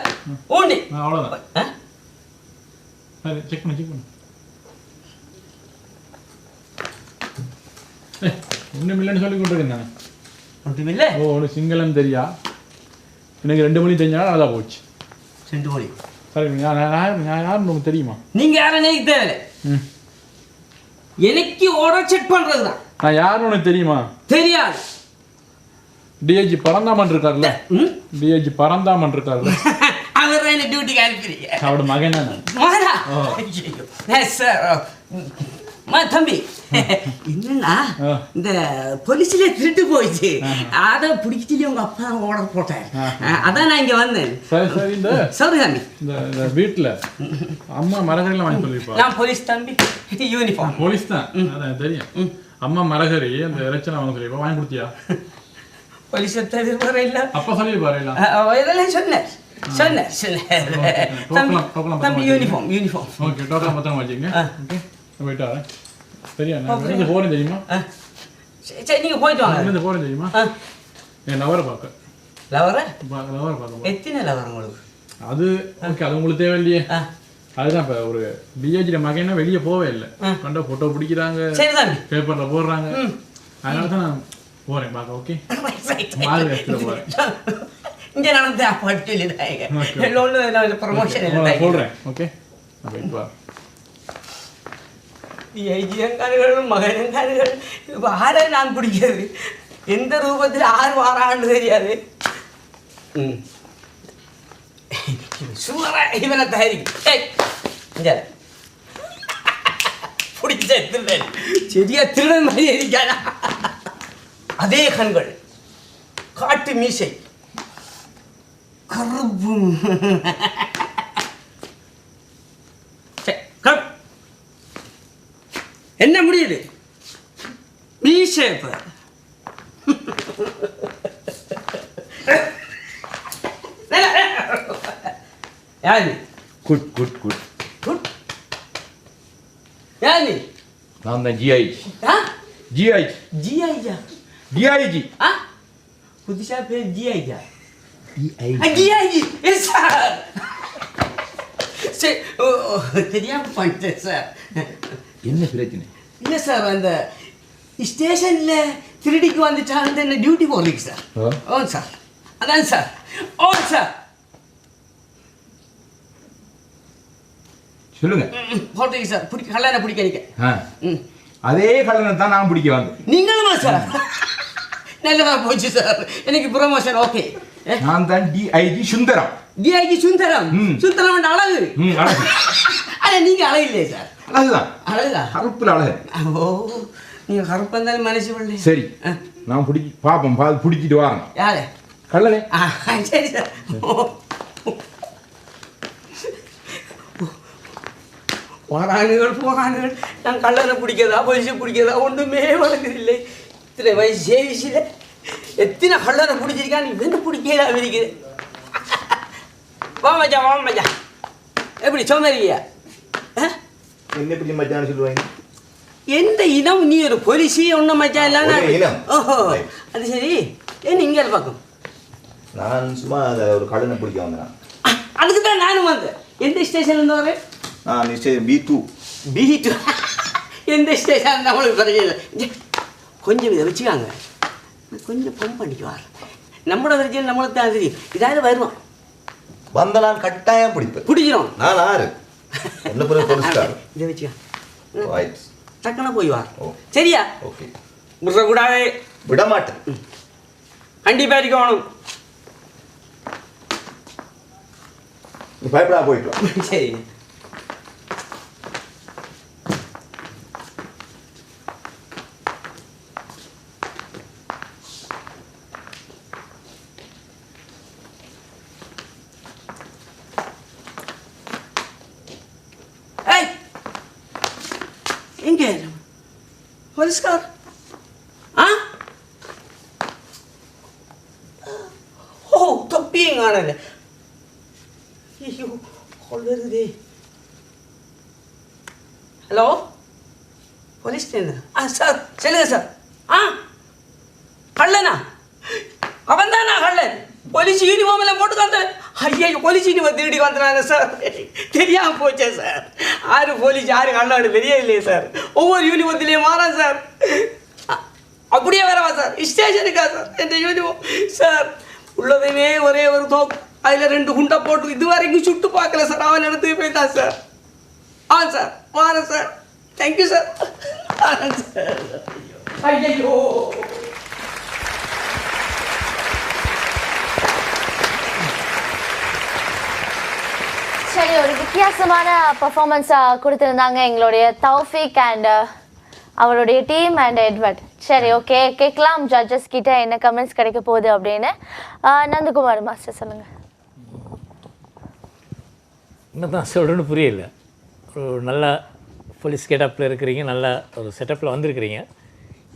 S9: ஊண்டி
S10: அவ்வளோதான் செக் பண்ணு ஒன்றும் இல்லைன்னு சொல்லி கொண்டிருக்கேன் நான்
S9: ஒன்றுமில்லை
S10: உனக்கு சிங்களம் தெரியா எனக்கு 2 மணி தெரிஞ்சாலும் அதான் போச்சு
S9: 2 மணி
S10: சரி நான் யாருன்னு உங்களுக்கு தெரியுமா
S9: நீங்க யாரும் எனக்கு தேவை எனக்கு ஆர்டர் செக் பண்றது தான்
S10: நான் யாருன்னு உனக்கு தெரியுமா
S9: தெரியாது
S10: டிஐஜி பரந்தாமன் இருக்கார்ல டிஐஜி பரந்தாமன் இருக்கார்ல
S9: அவர் என்ன டியூட்டிக்கு அனுப்பிடுங்க
S10: அவரோட மகன் தான்
S9: மகனா சார் தம்பி என்னன்னா இந்த போலீஸ்ல திருட்டு போயிடுச்சு அதை பிடிச்சிட்டு உங்க அப்பா ஆர்டர் போட்டார் அதான் நான் இங்க வந்தேன்
S10: சரி இந்த
S9: சரி தம்பி
S10: இந்த வீட்டுல அம்மா மரகரிலாம் வாங்கி சொல்லிருப்பா
S9: நான் போலீஸ் தம்பி யூனிஃபார்ம்
S10: போலீஸ் தான் அதான் தெரியும் அம்மா மரகரி அந்த இறைச்சலை வாங்க சொல்லிருப்பா வாங்கி கொடுத்தியா
S9: போலீஸ் தவிர இல்ல
S10: அப்பா சொல்லிருப்பாரு இல்ல
S9: இதெல்லாம் சொன்னேன் தம்பி யூனிஃபார்ம்
S10: ஓகே டோக்கன் பத்திரம் வச்சுங்க ஓகே போயிட்டு வரேன் சரியா நான் போறேன் தெரியுமா
S9: சரி நீங்க போயிட்டு வாங்க
S10: போறேன் தெரியுமா என் லவரை பார்க்க
S9: லவரை
S10: பார்க்க
S9: எத்தனை லவர் உங்களுக்கு
S10: அது ஓகே அது உங்களுக்கு தேவை இல்லையே அதுதான் இப்போ ஒரு டிஏஜி மகனா வெளியே போவே இல்லை கண்ட போட்டோ பிடிக்கிறாங்க பேப்பர்ல போடுறாங்க அதனால தான் நான் போறேன் பார்க்க ஓகே போறேன்
S9: இங்க நடந்த பட்டியல் ப்ரமோஷன்
S10: போடுறேன் ஓகே போயிட்டு
S9: ஐஜியங்கார்கள் மகனங்கார்கள் ஆரை நான் பிடிக்கிறது எந்த ரூபத்தில் ஆறு வாரான்னு தெரியாது சுமரா இவனை தயாரிக்க பிடிச்ச திருடன் சரியா திருடன் மாதிரி இருக்கானா அதே கண்கள் காட்டு மீசை கருப்பு என்ன முடியுது மீசை இப்ப யாரு
S7: குட் குட் குட்
S9: குட் யாரு
S7: நான் தான் ஜிஐஜி ஜிஐஜி
S9: ஜிஐஜா
S7: டிஐஜி
S9: புதுசா பேர் ஜிஐஜா ஜிஐஜி எஸ் சார் தெரியாம பண்ணிட்டேன் சார்
S7: என்ன பிரச்சனை
S9: இல்லை சார் அந்த ஸ்டேஷன்ல திருடிக்கு வந்துட்டாங்க என்ன டியூட்டி போடுறீங்க சார் ஓ சார் அதான் சார் ஓ சார்
S7: சொல்லுங்க
S9: போடுறீங்க சார் கல்லணை பிடிக்க நிற்க
S7: அதே கல்லணை தான் நான் பிடிக்க வந்தேன்
S9: நீங்களுமா சார் நல்லதா போச்சு சார் எனக்கு ப்ரொமோஷன் ஓகே
S7: நான் தான் டிஐஜி சுந்தரம்
S9: டிஐஜி சுந்தரம் சுந்தரம் அழகு
S7: அழகு
S9: அட நீங்க அழகு இல்லையே சார்
S7: அழகுதான்
S9: அழகா
S7: கருப்புல அழகு
S9: ஓ நீங்க கருப்பு இருந்தாலும் மனசு பண்ணல
S7: சரி நான் பாப்போம் பிடிச்சிட்டு வரேன்
S9: யாரு
S7: கல்லணை
S9: சரி சார் போரானுகள் நான் கல்லணை பிடிக்கிறதா போலீஸை பிடிக்கிறதா ஒன்றுமே வழங்குதில்லை இத்தனை வயசு சேவிசில எத்தனை கல்லணை பிடிச்சிருக்கா நீ வந்து பிடிக்கிறதா இருக்குது வா மஜா எப்படி சோமரியா
S11: என்ன இப்படி மச்சான் சொல்லுவாங்க
S9: எந்த இனம் நீ ஒரு பொலிசி ஒன்றும் மச்சான்
S11: ஒரே
S9: இல்லைன்னா
S11: இனம்.
S9: ஓஹோ அது சரி ஏன் இங்கே பார்க்கும்
S11: நான் சும்மா அதை ஒரு கடனை பிடிக்க வந்தேன்
S9: அதுக்கு தான் நானும் வந்தேன் எந்த ஸ்டேஷன்லேருந்து வரேன்
S11: நான் நிச்சயம் B2
S9: B2 எந்த ஸ்டேஷன் நம்மளுக்கு பிரச்சனை இல்லை கொஞ்சம் இதை வச்சுக்காங்க கொஞ்சம் பம்ப் பண்ணிக்கு வர நம்மளோட பிரச்சனை நம்மளுக்கு தான் தெரியும் இதாவது வருவான்
S11: வந்த நான் கட்டாயம் பிடிப்பேன்
S9: பிடிக்கிறோம்
S11: நான் ஆறு என்ன பிறகு பொலிஸ்கார்
S9: இதை வச்சுக்கா
S11: ரைட்
S9: டக்குனா போய் வா சரியா
S11: ஓகே
S9: விடக்கூடாது
S11: விட மாட்டேன்
S9: கண்டிப்பாக இருக்கணும்
S11: நீ பயப்படாம போயிட்டு வா
S9: சரி எங்கே போலீஸ்கார் ஆ ஓ தொப்பியும் காணல ஐயோ வருதே ஹலோ போலீஸ் ஸ்டேஷன் சார் சொல்லுங்க சார் கள்ளனா அவன் தானா கள்ளன் போலீஸ் யூனிஃபார்ம் எல்லாம் போட்டுக்காந்த ஐயா போலீஸ் யூனிஃபார்ம் திருடி வந்தாங்க சார் தெரியாமல் போச்சே சார் ஆறு போலீஸ் யாரு கள்ளாடு தெரிய இல்லையே சார் ஒவ்வொரு யூனிஃபார்ம்லேயும் மாறான் சார் அப்படியே வரவா சார் ஸ்டேஷனுக்கா சார் எந்த யூனிஃபார்ம் சார் உள்ளதுமே ஒரே ஒரு தோப்பு அதில் 2 குண்டை போட்டு இது வரைக்கும் சுட்டு பார்க்கல சார் அவன் எடுத்து போய்தான் சார் சார் வாரேன் சார் தேங்க்யூ சார் வாரேன் சார் ஐயோ
S3: சரி ஒரு வித்தியாசமான பர்ஃபார்மன்ஸை கொடுத்துருந்தாங்க எங்களுடைய தௌஃபிக் அண்ட் அவருடைய டீம் அண்ட் எட்வர்ட். சரி ஓகே கேட்கலாம் ஜட்ஜஸ் கிட்ட என்ன கமெண்ட்ஸ் கிடைக்க போகுது அப்படின்னு. நந்தகுமார் மாஸ்டர் சொல்லுங்க.
S6: என்னதான் சொல்கிறேன்னு புரியல. ஒரு நல்ல போலீஸ் கெட்டப்பில் இருக்கிறீங்க, நல்ல ஒரு செட்டப்பில் வந்திருக்கிறீங்க.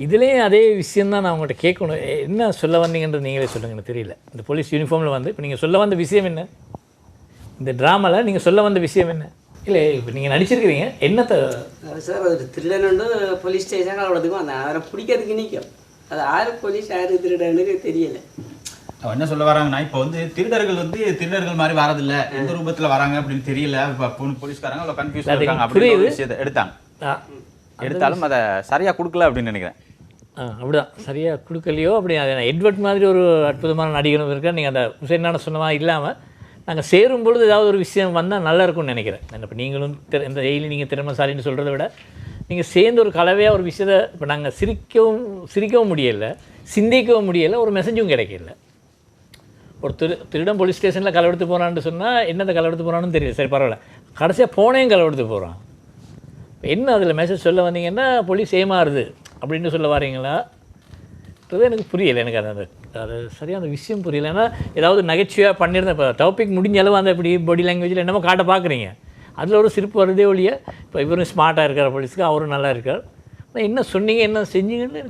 S6: இதுலேயும் அதே விஷயந்தான் நான் உங்கள்கிட்ட கேட்கணும். என்ன சொல்ல வந்தீங்கன்றது நீங்களே சொல்லுங்க, எனக்கு தெரியல. இந்த போலீஸ் யூனிஃபார்மில் வந்து இப்போ நீங்கள் சொல்ல வந்த விஷயம் என்ன? இந்த ட்ராமாவில் நீங்கள் சொல்ல வந்த விஷயம் என்ன? இல்லை இப்போ நீங்கள் நடிச்சிருக்கிறீங்க என்னத்தை
S9: சார்? ஒரு திருடனுண்டு போலீஸ் ஸ்டேஷன் அவ்வளோதுக்கும் அந்த அவரை பிடிக்கிறதுக்கு நிற்கும். அது யார் போலீஸ் யார் திருடனுக்கு தெரியல.
S4: அவன் என்ன சொல்ல வராங்கன்னா, இப்போ வந்து திருடர்கள் மாதிரி வரதில்ல, எந்த ரூபத்தில் வராங்க அப்படின்னு தெரியல. இப்போ போலீஸ்காரங்க அவ்வளோ கன்ஃபியூஸ் இருக்காங்க அப்படின்னு ஒரு விஷயத்தை எடுத்தாலும் அதை சரியாக கொடுக்கல அப்படின்னு நினைக்கிறேன்.
S6: அப்படிதான் சரியாக கொடுக்கலையோ அப்படி. அது எட்வர்ட் மாதிரி ஒரு அற்புதமான நடிகரும் இருக்கா. நீங்கள் அந்த உசேனான சொன்னமாக இல்லாமல் நாங்கள் சேரும் பொழுது ஏதாவது ஒரு விஷயம் வந்தால் நல்லா இருக்கும்னு நினைக்கிறேன். இப்போ நீங்களும் இந்த டெய்லி நீங்கள் திறமைசாலின்னு சொல்கிறத விட நீங்கள் சேர்ந்து ஒரு கலவையாக ஒரு விஷயத்தை இப்போ நாங்கள் சிரிக்கவும் முடியலை, சிந்திக்கவும் முடியலை, ஒரு மெசேஜும் கிடைக்கல. ஒரு திருடன் போலீஸ் ஸ்டேஷனில் களவெடுத்து போகிறான்னு சொன்னால் என்னத்தை களவெடுத்து போகிறான்னு தெரியல. சரி பரவாயில்ல, கடைசியாக போனையும் களவெடுத்து போகிறான். என்ன அதில் மெசேஜ் சொல்ல வந்தீங்கன்னா போலீஸ் ஏமாறுது அப்படின்னு சொல்ல வரீங்களா? எனக்கு புரியலை. எனக்கு அது சரியாக அந்த விஷயம் புரியல. ஏன்னா ஏதாவது நகைச்சுவையாக பண்ணியிருந்தேன். இப்போ டாபிக் முடிஞ்ச அளவு அந்த இப்படி பாடி லாங்குவேஜில் என்னமோ காட்ட பார்க்குறீங்க, அதில் ஒரு சிரிப்பு வருதே ஒழிய இப்போ இவரும் ஸ்மார்ட்டாக இருக்கார், போலீஸுக்கு அவரும் நல்லா இருக்கார். ஆனால் என்ன சொன்னீங்க என்ன செஞ்சீங்கன்னு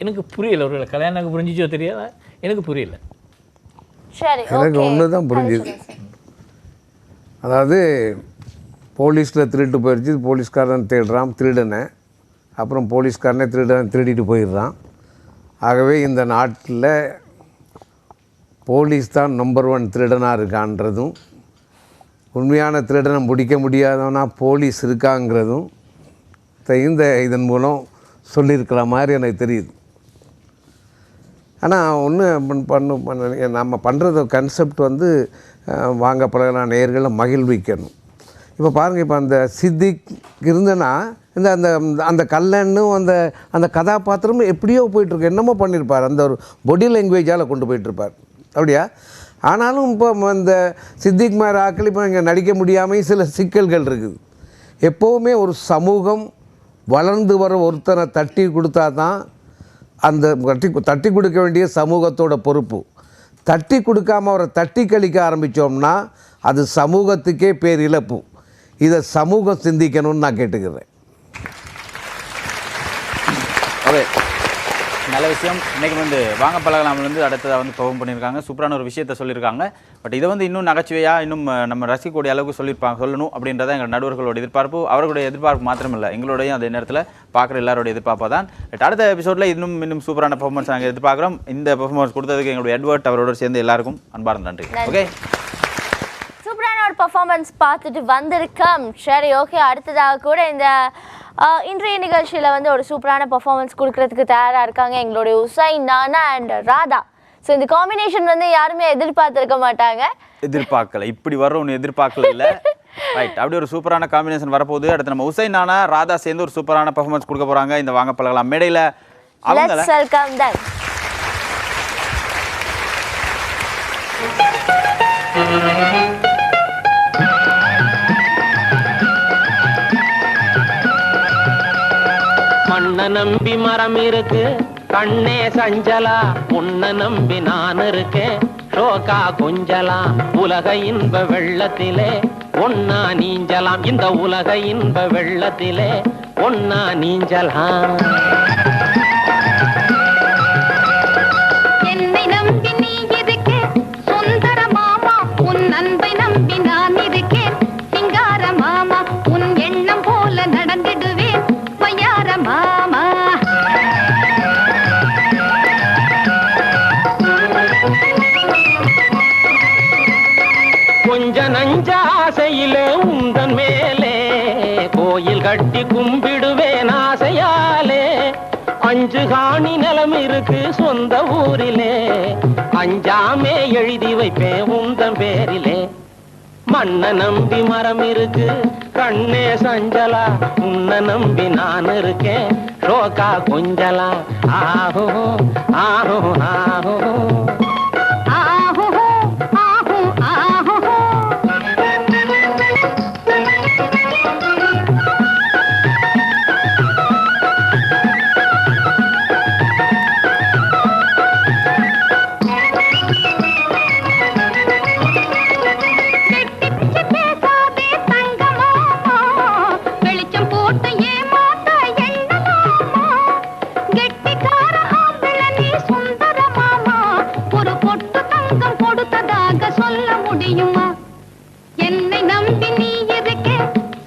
S6: எனக்கு புரியலை. ஒரு கல்யாணம் புரிஞ்சிச்சோ தெரியாத எனக்கு புரியல.
S5: எனக்கு ஒன்று தான் புரிஞ்சுது. அதாவது போலீஸில் திருட்டு போயிடுச்சு, போலீஸ்காரன் தேடுறான் திருடனை, அப்புறம் போலீஸ்காரனே திருடிட்டு போயிடுறான். ஆகவே இந்த நாட்டில் போலீஸ் தான் நம்பர் 1 திருடனாக இருக்கான்றதும், உண்மையான திருடனை பிடிக்க முடியாதவனா போலீஸ் இருக்காங்கிறதும் இதன் மூலம் சொல்லியிருக்கிற மாதிரி எனக்கு தெரியுது. ஆனால் ஒன்று நம்ம பண்ணுறது கான்செப்ட் வந்து வாங்க பழகின நேயர்களை மகிழ்விக்கணும். இப்போ பாருங்கள், இப்போ அந்த சித்திக் இருந்தேன்னா இந்த அந்த அந்த கல்லனும் அந்த கதாபாத்திரமும் எப்படியோ போயிட்டுருக்கு, என்னமோ பண்ணியிருப்பார், அந்த ஒரு பாடி லாங்குவேஜால் கொண்டு போயிட்டுருப்பார். அப்படியா? ஆனாலும் இப்போ இந்த சித்திக் மாதிரி ஆக்கள் இப்போ இங்கே நடிக்க முடியாமல் சில சிக்கல்கள் இருக்குது. எப்போவுமே ஒரு சமூகம் வளர்ந்து வர ஒருத்தனை தட்டி கொடுத்தா தான் அந்த தட்டி கொடுக்க வேண்டிய சமூகத்தோட பொறுப்பு. தட்டி கொடுக்காமல் அவரை தட்டி கழிக்க ஆரம்பித்தோம்னா அது சமூகத்துக்கே பேர் இழப்பு. இதை சமூகம் சிந்திக்கணும்னு நான் கேட்டுக்கிறேன்.
S4: ஓகே, நல்ல விஷயம். இன்னைக்கு வந்து வாங்க பழகலாம்ல இருந்து அடுத்ததாக வந்து பெர்ஃபார்ம் பண்ணியிருக்காங்க. சூப்பரான ஒரு விஷயத்தை சொல்லியிருக்காங்க. பட் இதை வந்து இன்னும் நகைச்சுவையாக இன்னும் நம்ம ரசிக்கக்கூடிய அளவுக்கு சொல்லணும் அப்படின்றத எங்கள் நடுவர்களோட எதிர்பார்ப்பு. அவர்களுடைய எதிர்பார்ப்பு மாத்திரமில்லை, எங்களுடைய அதே நேரத்தில் பார்க்குற எல்லாரோட எதிர்பார்ப்பு தான். பட் அடுத்த எபிசோடில் இன்னும் சூப்பரான பெர்ஃபார்மன்ஸ் நாங்கள் எதிர்பார்க்குறோம். இந்த பெர்ஃபார்மன்ஸ் கொடுத்ததுக்கு எங்களுடைய எட்வர்ட் அவரோட சேர்ந்து எல்லாருக்கும் அன்பார்ந்த நன்றி. ஓகே,
S3: சூப்பரான ஒரு பெர்ஃபார்மன்ஸ் பார்த்துட்டு வந்திருக்கோம். சரி, ஓகே, அடுத்ததாக கூட இந்த இன்றைய நிகழ்ச்சியில் வந்து ஒரு சூப்பரான பெர்ஃபார்மன்ஸ் கொடுக்கறதுக்கு தயாராக இருக்காங்க எங்களுடைய உசைன், நானா அண்ட் ராதா. ஸோ இந்த காம்பினேஷன் வந்து யாருமே எதிர்பார்த்துருக்க மாட்டாங்க.
S4: எதிர்பார்க்கல, இப்படி வர்றோன்னு எதிர்பார்க்கல இல்லை. ரைட், அப்படி ஒரு சூப்பரான காம்பினேஷன் வரப்போகுது. அடுத்து நம்ம உசைன், நானா, ராதா சேர்ந்து ஒரு சூப்பரான பெர்ஃபார்மன்ஸ் கொடுக்க போகிறாங்க இந்த வாங்க பழகலாம் மேடையில்.
S3: Let's welcome them.
S12: மண்ண நம்பி மரம் இருக்கு கண்ணே சஞ்சலா, உன்ன நம்பி நான் இருக்கேன் ஷோகா கொஞ்சலா. உலக இன்ப வெள்ளத்திலே ஒன்னா நீஞ்சலாம், இந்த உலக இன்ப வெள்ளத்திலே ஒன்னா நீஞ்சலாம்.
S13: என்னை நம்பி நீ இருக்க சுந்தர மாமா, உன் அன்பை நம்பி நான் இருக்கேன் சிங்கார மாமா. உன் எண்ணம் போல நடந்திடுவேன் பையார மாமா.
S12: கொஞ்ச நஞ்ச ஆசையிலே உந்தன் மேலே கோயில் கட்டி கும்பிடுவேன் ஆசையாலே. அஞ்சு காணி நிலம் இருக்கு சொந்த ஊரிலே, அஞ்சாமே எழுதி வைப்பேன் உந்தன் பேரிலே. மண்ண நம்பி மரம் இருக்கு கண்ணே சஞ்சலா, உன்ன நம்பி நான் இருக்கேன் ஷோகா கொஞ்சலா. ஆஹோ ஆஹோ ஆஹோ
S13: ஆஹோ ஆஹோ ஆஹோ. என்னை நம்பி நீ இருக்க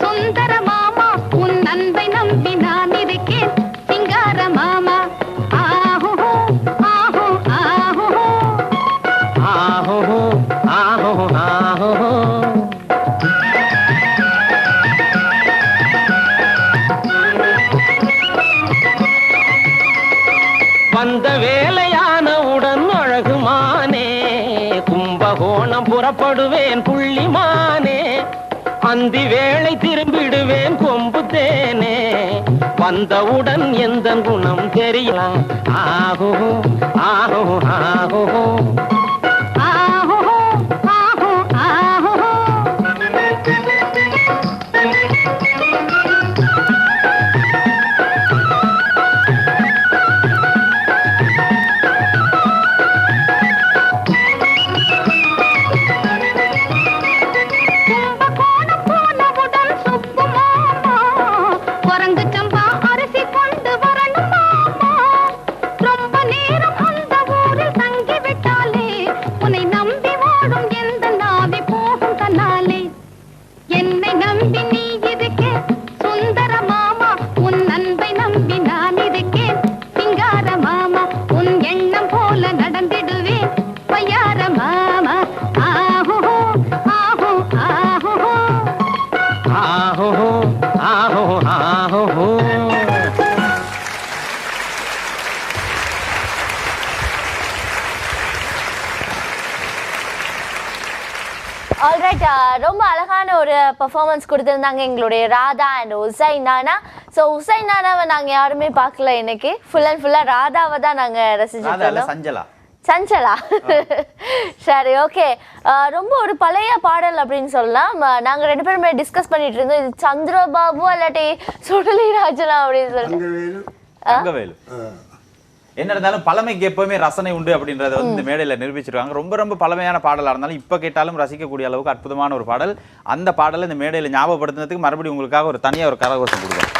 S13: சுந்தர மாமா, உன் அன்பை நம்பி நான் இருக்கேன் சிங்கார மாமா. ஆஹோ ஆஹோ ஆஹோ
S12: ஆஹோ ஆஹோ ஆஹோ. வந்த வேலையானவுடன் அழகுமானே கும்பகோணம் புறப்படுவேன் புள்ளிமானே. அந்தி வேளை திரும்பிடுவேன் கொம்பு தேனே, வந்தவுடன் எந்த குணம் தெரியலாம். ஆஹோ ஆஹோ ஆஹோ
S13: ஆஹோ ஆஹோ ஆஹோ.
S3: ஆல்ரைட், ரொம்ப அழகான ஒரு பெர்ஃபார்மன்ஸ் கொடுத்துருந்தாங்க எங்களுடைய ராதா அண்ட் உசைன் நானா. ஸோ உசைன் நானாவை நாங்கள் யாருமே பார்க்கல இன்னைக்கு. ஃபுல் அண்ட் ஃபுல்லாக ராதாவை தான் நாங்கள் ரசிச்சிருக்கோம். சஞ்சலா. சரி, ஓகே. ரொம்ப ஒரு பழைய பாடல் அப்படின்னு சொல்லலாம். நாங்கள் ரெண்டு பேருமே டிஸ்கஸ் பண்ணிட்டு இருந்தோம், இது சந்திரபாபு இல்லாட்டி சுடலி ராஜனா அப்படின்னு சொல்லிட்டு.
S4: என்ன இருந்தாலும் பழமைக்கு எப்பவுமே ரசனை உண்டு அப்படின்றத வந்து இந்த மேடையில் நிரூபிச்சிருக்காங்க. ரொம்ப ரொம்ப பழமையான பாடலாக இருந்தாலும் இப்போ கேட்டாலும் ரசிக்கக்கூடிய அளவுக்கு அற்புதமான ஒரு பாடல். அந்த பாடலை இந்த மேடையில் ஞாபகப்படுத்துனதுக்கு மறுபடியும் உங்களுக்காக ஒரு தனியாக ஒரு கரகோஷம் கொடுக்குறோம்.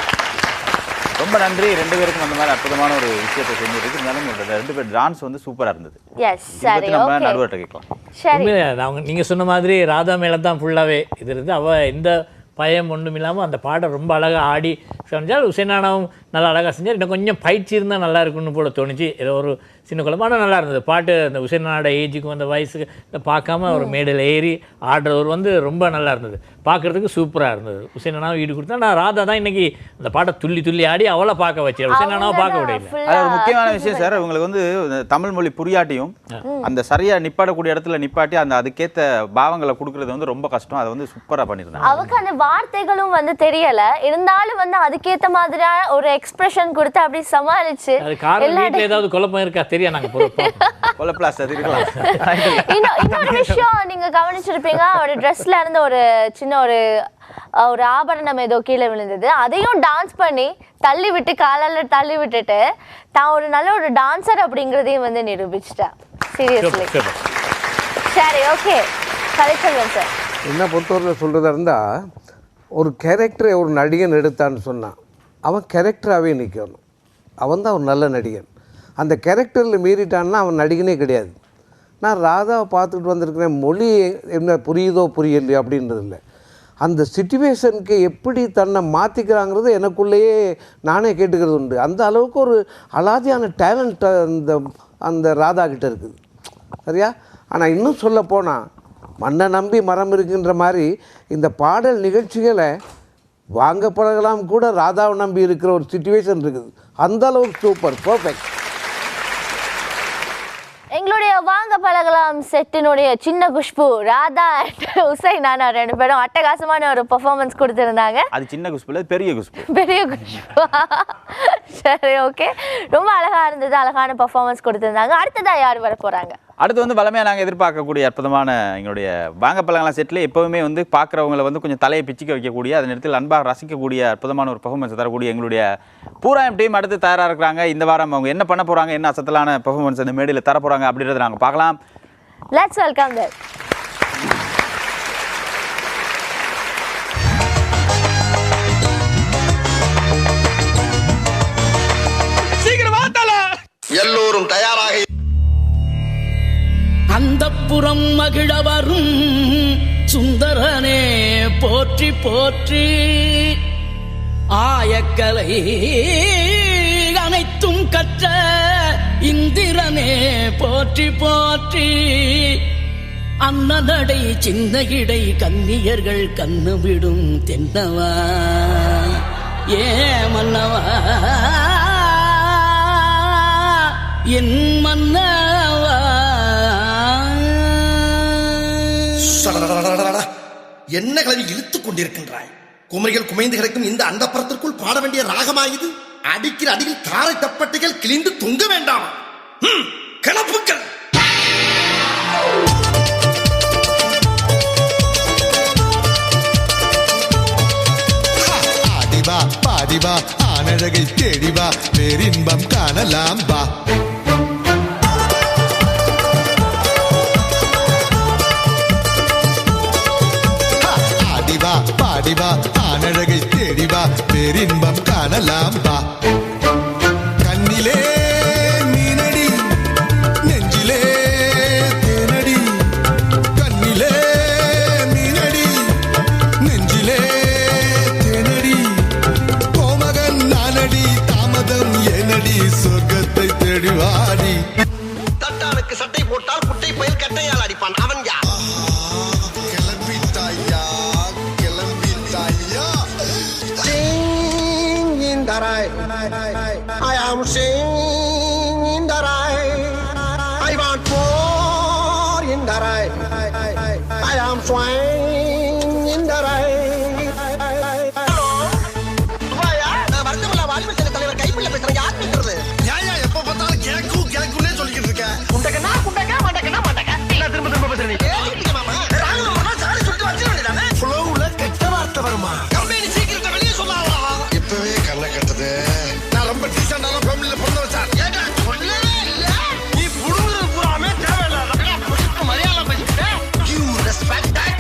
S4: ரொம்ப ரொம்ப நன்றி 2 பேருக்கும் அந்த மாதிரி அற்புதமான ஒரு விஷயத்தை செஞ்சிருக்கு. இருந்தாலும் 2 பேர் டான்ஸ் வந்து சூப்பரா இருந்தது.
S3: எஸ் சரி
S4: நம்ம
S3: ஓகே
S4: நடுவர்கிட்ட கேட்கலாம்.
S6: சரி நீங்க சொன்ன மாதிரி ராதா மேல தான் ஃபுல்லாவே இது இருந்து அவ இந்த பயம் ஒன்றும் இல்லாமல் அந்த பாட்டை ரொம்ப அழகாக ஆடி செஞ்சால் உசேனானாவும் நல்லா அழகாக செஞ்சார். இன்னும் கொஞ்சம் பயிற்சி இருந்தால் நல்லா இருக்குன்னு போல தோணுச்சு. ஏதோ ஒரு சின்ன குழம்பு ஆனால் நல்லா இருந்தது பாட்டு. அந்த உசேனானோட ஏஜுக்கும் அந்த வயசுக்கு பார்க்காம ஒரு மேடையில் ஏறி ஆடுறவர் வந்து ரொம்ப நல்லா இருந்தது, பார்க்குறதுக்கு சூப்பராக இருந்தது. உசேனானாவும் ஈடு கொடுத்தா. நான் ராதா தான் இன்னைக்கு அந்த பாட்டை துள்ளி துள்ளி ஆடி அவளை பார்க்க வச்சேன், உசேனானாவை பார்க்க விடையில.
S4: அது ஒரு முக்கியமான விஷயம் சார், உங்களுக்கு வந்து தமிழ் மொழி புரியாட்டியும் அந்த சரியாக நிப்பாடக்கூடிய இடத்துல நிப்பாட்டி அந்த அதுக்கேற்ற பாவங்களை கொடுக்குறது வந்து ரொம்ப கஷ்டம். அதை வந்து சூப்பராக பண்ணியிருந்தாங்க.
S3: அவருக்கு அந்த வார்த்தைகளும் வந்து தெரியல, இருந்தாலும் வந்து அதுக்கேற்ற மாதிரியான ஒரு எக்ஸ்பிரஷன் கொடுத்து அப்படி சமாளிச்சு.
S6: வீட்டில் ஏதாவது குழப்பம் இருக்கா தெரியா? நாங்கள்
S3: இன்னொரு விஷயம் நீங்க கவனிச்சிருப்பீங்க, அவரோட ட்ரெஸ்ல இருந்து ஒரு சின்ன ஒரு ஆபரணம் ஏதோ கீழே விழுந்தது. அதையும் டான்ஸ் பண்ணி தள்ளி விட்டு காலால தள்ளி விட்டுட்டு தான் ஒரு நல்ல ஒரு டான்சர் அப்படிங்கிறதையும் வந்து நிரூபிச்சிட்டா. சீரியஸ்லி. சரி ஓகே கலைச்செல்வன் சார்,
S5: என்ன பொறுத்தவரை சொல்கிறதா இருந்தால் ஒரு கேரக்டரை ஒரு நடிகன் எடுத்தான்னு சொன்னான், அவன் கேரக்டராகவே நிற்கணும். அவன் தான் ஒரு நல்ல நடிகன். அந்த கேரக்டரில் மீறிட்டான்னா அவன் நடிகனே கிடையாது. நான் ராதாவை பார்த்துக்கிட்டு வந்திருக்கிறேன், மொழி என்ன புரியுதோ புரியலையோ அப்படின்றது இல்லை, அந்த சிச்சுவேஷனுக்கு எப்படி தன்னை மாற்றிக்கிறாங்கிறது எனக்குள்ளேயே நானே கேட்டுக்கிறது உண்டு. அந்த அளவுக்கு ஒரு அலாதியான டேலண்ட் அந்த ராதா கிட்ட இருக்குது. சரியா? ஆனால் இன்னும் சொல்ல போனால் மண்ணை நம்பி மரம் இருக்குன்ற மாதிரி இந்த பாடல் நிகழ்ச்சிகளை வாங்க பழகலாம் கூட ராதாவை நம்பி இருக்கிற ஒரு சிச்சுவேஷன் இருக்குது. அந்த அளவுக்கு சூப்பர் பர்ஃபெக்ட்.
S3: எங்களுடைய வாங்க பழகலாம் செட்டினுடைய சின்ன குஷ்பு ராதா உசைனானா 2 பேரும் அட்டகாசமான ஒரு பெர்ஃபார்மன்ஸ் கொடுத்திருந்தாங்க.
S4: அது சின்ன குஷ்பு இல்லை, பெரிய குஷ்பு.
S3: பெரிய குஷ்பு. சரி ஓகே, ரொம்ப அழகா இருந்தது, அழகான பெர்ஃபார்மன்ஸ் கொடுத்திருந்தாங்க. அடுத்ததா யார் வர போறாங்க?
S4: அடுத்து வந்து வளமையாக நாங்கள் எதிர்பார்க்கக்கூடிய அற்புதமான எங்களுடைய வாங்க பழகலாம் செட்டில் எப்போவுமே வந்து பார்க்குறவங்களை வந்து கொஞ்சம் தலையை பிச்சுக்க வைக்கக்கூடிய, அதே நேரத்தில் அன்பாக ரசிக்கக்கூடிய அற்புதமான ஒரு பெர்ஃபார்மன்ஸ் தரக்கூடிய எங்களுடைய பூராயம் டீம் அடுத்து தயாராக இருக்கிறாங்க. இந்த வாரம் அவங்க என்ன பண்ண போகிறாங்க, என்ன அசத்தலான பெர்ஃபார்மன்ஸ் அந்த மேடையில் தர போகிறாங்க அப்படின்றத நாங்கள் பார்க்கலாம்.
S3: Let's welcome them.
S14: எல்லோரும் தயாராக
S15: அந்தப்புறம் மகிழ வரும் சுந்தரனே போற்றி போற்றி, ஆயக்கலை அனைத்தும் கற்ற இந்திரனே போற்றி போற்றி, அன்னநடை சின்ன இடை கன்னியர்கள் கண்ணு விடும் தென்னவா ஏ மன்னவா என் மன்னவா.
S14: என்ன கிளவி இழுத்துக் கொண்டிருக்கின்றாய்? குமரிகள் குமைந்து கிடக்கும் இந்த அந்தப்புறத்திற்குள் பாட வேண்டிய ராகமாயுது. அடிக்கிற அடியில் தாரை தப்பட்டைகள் கிழிந்து தொங்க வேண்டாம். கிளப்புக்கள்
S16: ஆடிவா பாடிவா ஆனழகை தேடிவா பேரின்பம் காணலாம் வா. பாடிவா ஆனழகை தேடிவா பேரின்பம் காணலாம் வா. கண்ணிலே மீனடி நெஞ்சிலே தேனடி, கண்ணிலே மீனடி நெஞ்சிலே தேனடி, கோமகன் நானடி தாமதம் ஏனடி சொர்க்கத்தை தேடிவாடி.
S14: தட்டானுக்கு சட்டை போட்டால் குட்டை பயில் கட்டையால் அடிப்பான், அவன் யார்?
S16: I am singing in the rain. I want more in the rain. I am swaying in the rain.
S14: Hello. துபாயா? வருத்தமில்ல வாலிப தலைவர் கைப்பிள்ளை பேசுறேன். யார் பேசுறது? ஏன் எப்ப பார்த்தாலும் கேக்குன்னே சொல்லிக்கிட்டு இருக்க? குண்டக்கனா மாட்டக்கனா எல்லாம் திரும்ப பேசுறீங்க. கேட்டுக்கிட்டீங்க மாமா. ராணுவமா சாரி சொல்லிட்டு வச்சிர வேண்டியதானே? ஃப்ளோவுல கெட்ட வார்த்தை வருமா? கம்பெனி சீக்கிரத்தை வெளியே சொல்லலாம். இப்பவே கண்ணை கட்டுது. நான் ரொம்ப டீசெண்டான ஃபேமிலில பிறந்த வச்சான். ஏடா சொல்லவே இல்ல. நீ புடுங்குறது பூராமே தேவையில்லை. மரியாதை பேசிட்டு. You respect that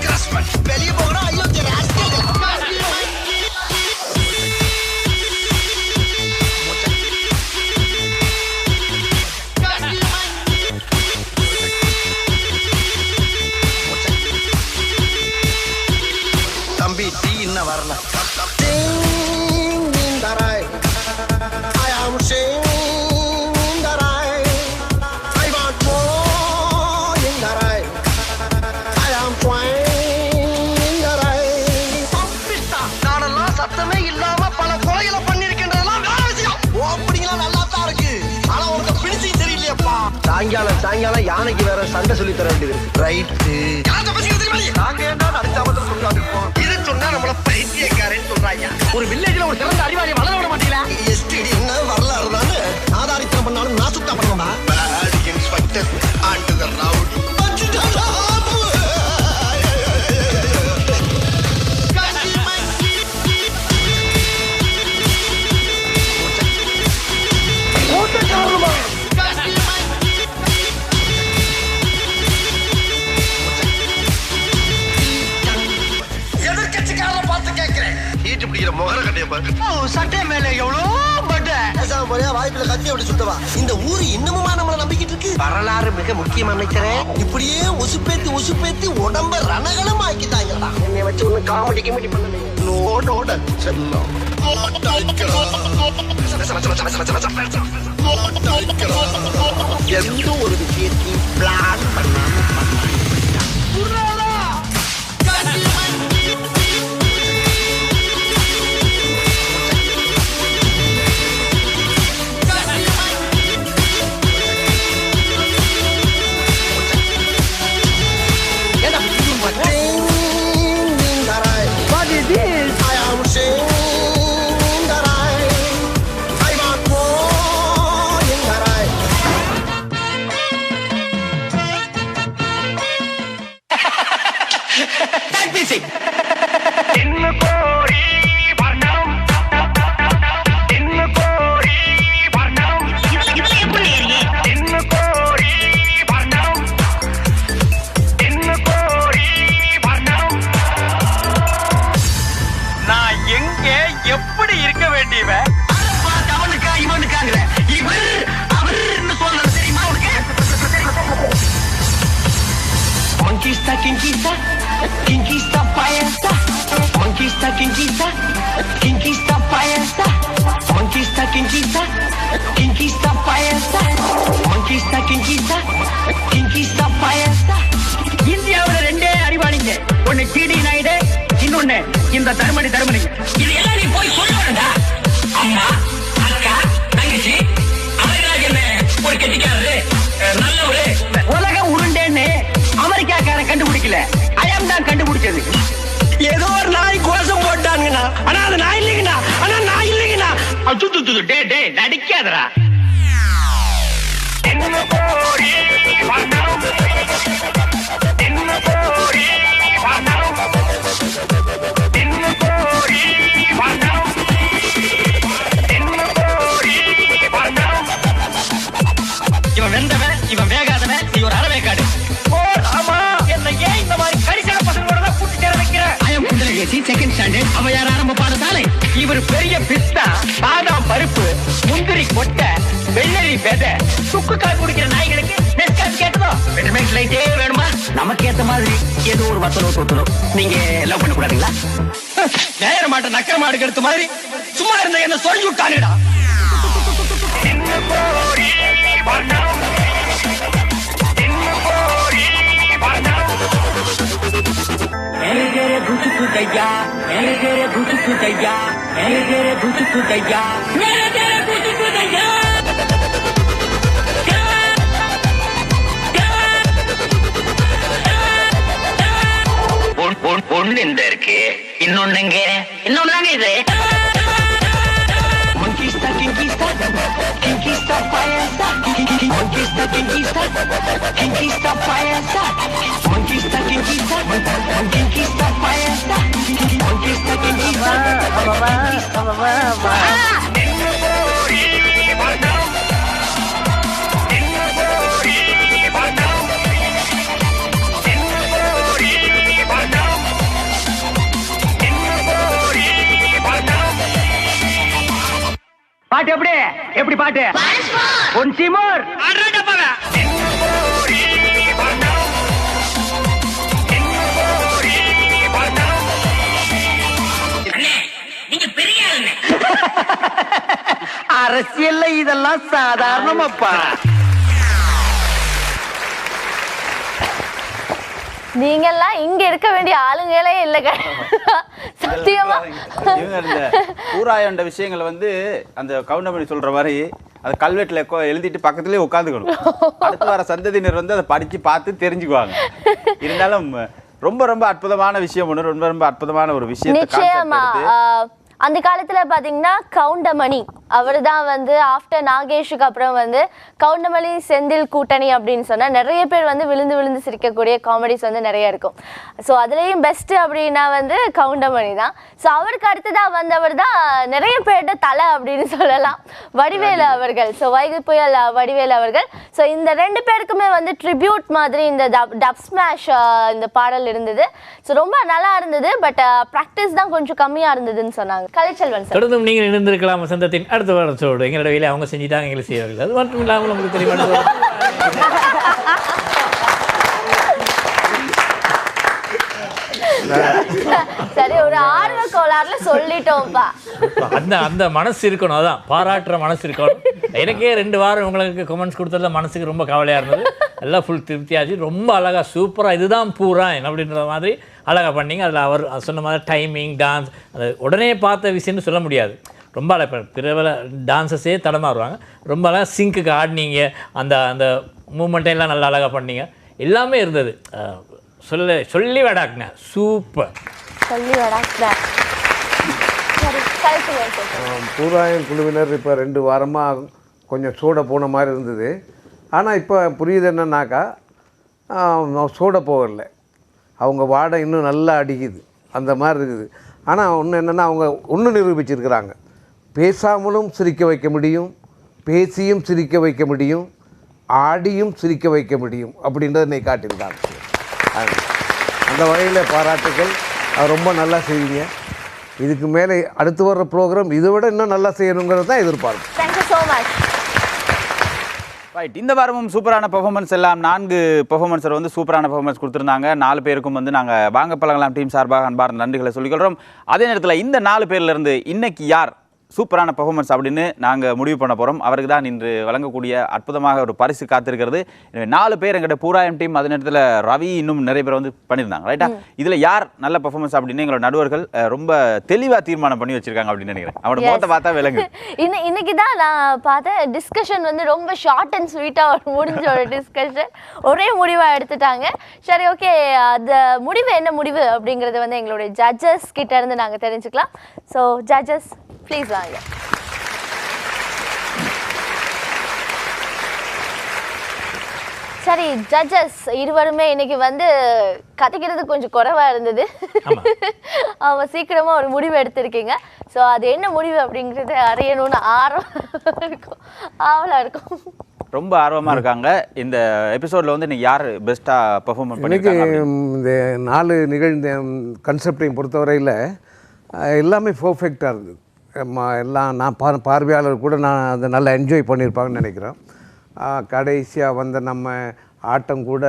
S14: சாயங்காலம் யானைக்கு வேற சண்டை சொல்லி தர வேண்டியது ரைட்டு. நாங்க என்ன அடிச்சாமத்துல சொல்லாதிருப்போம். இது சொன்னா நம்மள பைத்தியக்காரன்னு சொல்றாங்க. ஒரு வில்லேஜ்ல ஒரு சிறந்த அறிவாளி வளர விட மாட்டீங்களா? எஸ்டிடி என்ன வரலாறு தானே. ஆதாரித்தனம் பண்ணாலும் நான் சுத்தம் பண்ணுவேன். Bad inspector and the rowdy. சட்டை மேல எவ்வளவு வாய்ப்புல கத்தி அப்படி சுத்தவா. இந்த ஊரு இன்னமுமா நம்மள நம்பிக்கிட்டு இருக்கு. வரலாறு மிக முக்கியம் அமைச்சரே. இப்படியே உசுப்பேத்தி உடம்ப ரணகலம் ஆக்கிட்டாங்கடா. என்னை வச்சு ஒண்ணு காமெடி பண்ணல. நோடோட செல்லம் எந்த ஒரு விஷயத்தையும் பிளான் பண்ணாம இந்தியாவுல ரெண்டே அறிவாளிங்க. ஒண்ணு டிடி நாயுடு, இன்னொன்னு இந்த தர்மடி. இது எல்லாம் நீ போய் சொல்ல வேண்டா. அம்மா, அக்கா, தங்கச்சி, அவர்களாக என்ன ஒரு கெட்டிக்காரரு, நல்லவரு. உலகம் உருண்டேன்னு அமெரிக்காக்காரன் கண்டுபிடிக்கல, அயம் தான் கண்டுபிடிச்சது. ஏதோ ஒரு நாய் கோஷம் போட்டானுங்கண்ணா. ஆனா அது நான் இல்லைங்கண்ணா. டே நடிக்காதரா. இவன் வெந்தவன், இவன் வேகாதவன், நீ ஒரு அறவேக்காடு. ஆமா, என்ன ஏன் இந்த மாதிரி கரிசன பசங்களோட தான் கூட்டி சேர வைக்கிற? ஐயம் குண்டலகேசி செகண்ட் ஸ்டாண்டர்ட் அவையார் ஆரம்ப பாடசாலை. இவர் பெரிய பிஸ்தா, பாதாம் பருப்பு, முந்திரி கொட்டை, வெள்ளரி விதை, சுக்கு கால் குடிக்கிற நாய்களுக்கு நெஸ்காஃபி கேட்டதோ விட்டமின் லைட்டே வேணுமா? நமக்கு ஏத்த மாதிரி ஏதோ ஒரு வத்தலோ தொத்தலோ. நீங்க லவ் பண்ண கூடாதுங்களா? நேர மாட்ட நக்கர மாடு கெடுத்த மாதிரி சும்மா இருந்த என்ன சொல்லி விட்டானுடா. ஒண்ணு இந்த இருக்கு, இன்னொன்னுங்க இது. Kinkista, kinkista, kinkista payasa, kinkista, kinkista, kinkista payasa, kinkista, kinkista, kinkista payasa, kinkista, kinkista, பாட்டு எப்படி பாட்டு ஒன்சி மோர் நீங்க பெரிய அரசியல்ல இதெல்லாம் சாதாரணமாப்பா.
S3: நீங்கெல்லாம் இங்க இருக்க வேண்டிய ஆளுங்களே இல்ல. சத்தியமா
S4: இவங்க இந்த ஊராயண்ட விஷயங்களை வந்து அந்த கவுண்டமணி சொல்ற மாதிரி அதை கல்வெட்டில் எழுதிட்டு பக்கத்துலேயே உட்காந்துக்கணும். அடுத்து வர சந்ததியினர் வந்து அதை படித்து பார்த்து தெரிஞ்சுக்குவாங்க. இருந்தாலும் ரொம்ப ரொம்ப அற்புதமான விஷயம் ஒன்று, ரொம்ப ரொம்ப அற்புதமான ஒரு விஷயம்.
S3: அந்த காலத்துல பாத்தீங்கன்னா கவுண்டமணி அவர் தான் வந்து ஆஃப்டர் நாகேஷுக்கு அப்புறம் வந்து கவுண்டமணி செந்தில் கூட்டணி அப்படின்னு சொன்னா நிறைய பேர் வந்து விழுந்து விழுந்து சிரிக்கக்கூடிய காமெடிஸ் வந்து நிறைய இருக்கும். ஸோ அதுலேயும் பெஸ்ட் அப்படின்னா வந்து கவுண்டமணி தான். ஸோ அவருக்கு அடுத்ததாக வந்தவர் தான் நிறைய பேர்கிட்ட தலை அப்படின்னு சொல்லலாம், வடிவேலு அவர்கள். ஸோ வைகை புயல் வடிவேலு அவர்கள். ஸோ இந்த 2 பேருக்குமே வந்து ட்ரிபியூட் மாதிரி இந்த டப் ஸ்மாஷ் இந்த பாடல் இருந்தது. ஸோ ரொம்ப நல்லா இருந்தது. பட் ப்ராக்டிஸ் தான் கொஞ்சம் கம்மியாக இருந்ததுன்னு சொன்னாங்க. கலைச்செல்வன் சார்,
S6: தொடர்ந்தும் நீங்கள் இணைந்திருக்கலாம் வசந்தத்தின் அடுத்த வாரத்தோடு. எங்களோட வேலையை அவங்க செஞ்சுட்டாங்க, எங்களை செய்யவில்லை. அது மட்டும் இல்லாமல் உங்களுக்கு தெரியும்.
S3: சரி, ஒரு ஆர்வ கோளாறுல சொல்லிட்டோம்ப்பா.
S6: அந்த மனசு இருக்கணும், அதான் பாராட்டுற மனசு இருக்கணும். எனக்கே 2 வாரம் உங்களுக்கு கமெண்ட்ஸ் கொடுத்ததுல மனசுக்கு ரொம்ப கவலையாக இருந்தது. எல்லாம் ஃபுல் திருப்தியாச்சு. ரொம்ப அழகாக சூப்பராக இதுதான் பூரா அப்படின்ற மாதிரி அழகாக பண்ணிங்க. அதில் அவர் சொன்ன மாதிரி டைமிங், டான்ஸ், அது உடனே பார்த்த விஷயம்னு சொல்ல முடியாது. ரொம்ப அழகாக பிரபல டான்ஸஸே தடமாறுவாங்க. ரொம்ப அழகாக சிங்க்குக்கு ஆடினீங்க. அந்த மூமெண்ட்டையெல்லாம் நல்லா அழகாக பண்ணீங்க. எல்லாமே இருந்தது. சொல்லி வடாக்குங்க, சூப்பர்
S3: சொல்லி வடாக்குங்க.
S5: பூராயன் குழுவினர் இப்போ 2 வாரமாக கொஞ்சம் சூட போன மாதிரி இருந்தது. ஆனால் இப்போ புரியுது என்னன்னாக்கா சூட போகலை, அவங்க வாடை இன்னும் நல்லா அடிக்குது, அந்த மாதிரி இருக்குது. ஆனால் ஒன்று என்னென்னா அவங்க ஒன்று நிரூபிச்சிருக்கிறாங்க, பேசாமலும் சிரிக்க வைக்க முடியும், பேசியும் சிரிக்க வைக்க முடியும், ஆடியும் சிரிக்க வைக்க முடியும் அப்படின்றத இன்னைக்கு காட்டியிருக்காங்க. அந்த வகையில் பாராட்டுகள், ரொம்ப நல்லா செய்வீங்க. இதுக்கு மேலே அடுத்து வர்ற ப்ரோக்ராம் இதை விட இன்னும் நல்லா செய்யணுங்கிறது தான் எதிர்பார்ப்பு.
S3: Thank you so much.
S4: ரைட், இந்த வாரமும் சூப்பரான பெர்ஃபார்மன்ஸ் எல்லாம் 4 பெர்ஃபார்மன்ஸர் வந்து சூப்பரான பெர்ஃபார்மன்ஸ் கொடுத்துருந்தாங்க. 4 பேருக்கும் வந்து நாங்கள் வாங்க பழகலாம் டீம் சார்பாக அன்பார்ந்த நன்றிகளை சொல்லிக்கொள்கிறோம். அதே நேரத்தில் இந்த 4 பேர்லேருந்து இன்னைக்கு யார் சூப்பரான பெர்ஃபார்மன்ஸ் அப்படின்னு நாங்கள் முடிவு பண்ண போகிறோம். அவருக்கு தான் இன்று வழங்கக்கூடிய அற்புதமாக ஒரு பரிசு காத்திருக்கிறது. 4 பேர் எங்கிட்ட பூராயம் டீம், அதே நேரத்தில் ரவி, இன்னும் நிறைய பேர் வந்து பண்ணியிருந்தாங்க. ரைட்டா, இதில் யார் நல்ல பெர்ஃபார்மன்ஸ் அப்படின்னு எங்களோட நடுவர்கள் ரொம்ப தெளிவாக தீர்மானம் பண்ணி வச்சிருக்காங்க அப்படின்னு நினைக்கிறேன். அவனோட முகத்தை பார்த்தா விளங்கு.
S3: இன்னைக்கு தான் நான் பார்த்தேன் டிஸ்கஷன் வந்து ரொம்ப ஷார்ட் அண்ட் ஸ்வீட்டாக முடிஞ்ச ஒரு டிஸ்கஷன், ஒரே முடிவாக எடுத்துட்டாங்க. சரி, ஓகே, அந்த முடிவு என்ன முடிவு அப்படிங்கிறது வந்து எங்களுடைய ஜட்ஜஸ் கிட்ட இருந்து நாங்கள் தெரிஞ்சுக்கலாம். ஸோ ஜட்ஜஸ் ப்ளீஸ் வாங்க. சரி ஜட்ஜஸ் இருவருமே இன்னைக்கு வந்து கதைக்கிறது கொஞ்சம் குறைவாக இருந்தது. அவங்க சீக்கிரமாக ஒரு முடிவு எடுத்திருக்கீங்க. ஸோ அது என்ன முடிவு அப்படிங்கிறது அறியணும்னு ஆவலாக இருக்கும்.
S4: ரொம்ப ஆர்வமாக இருக்காங்க. இந்த எபிசோடில் வந்து இன்னைக்கு யார் பெஸ்ட்டாக பெர்ஃபார்மன்ஸ் பண்ணியிருக்காங்க?
S5: இந்த 4 நிகழ்ந்த கன்செப்டையும் பொறுத்தவரையில் எல்லாமே பர்ஃபெக்டாக இருந்தது. எல்லாம் நான் பார்வையாளர் கூட நான் அதை நல்லா என்ஜாய் பண்ணியிருப்பாங்கன்னு நினைக்கிறேன். கடைசியாக வந்த நம்ம ஆட்டம் கூட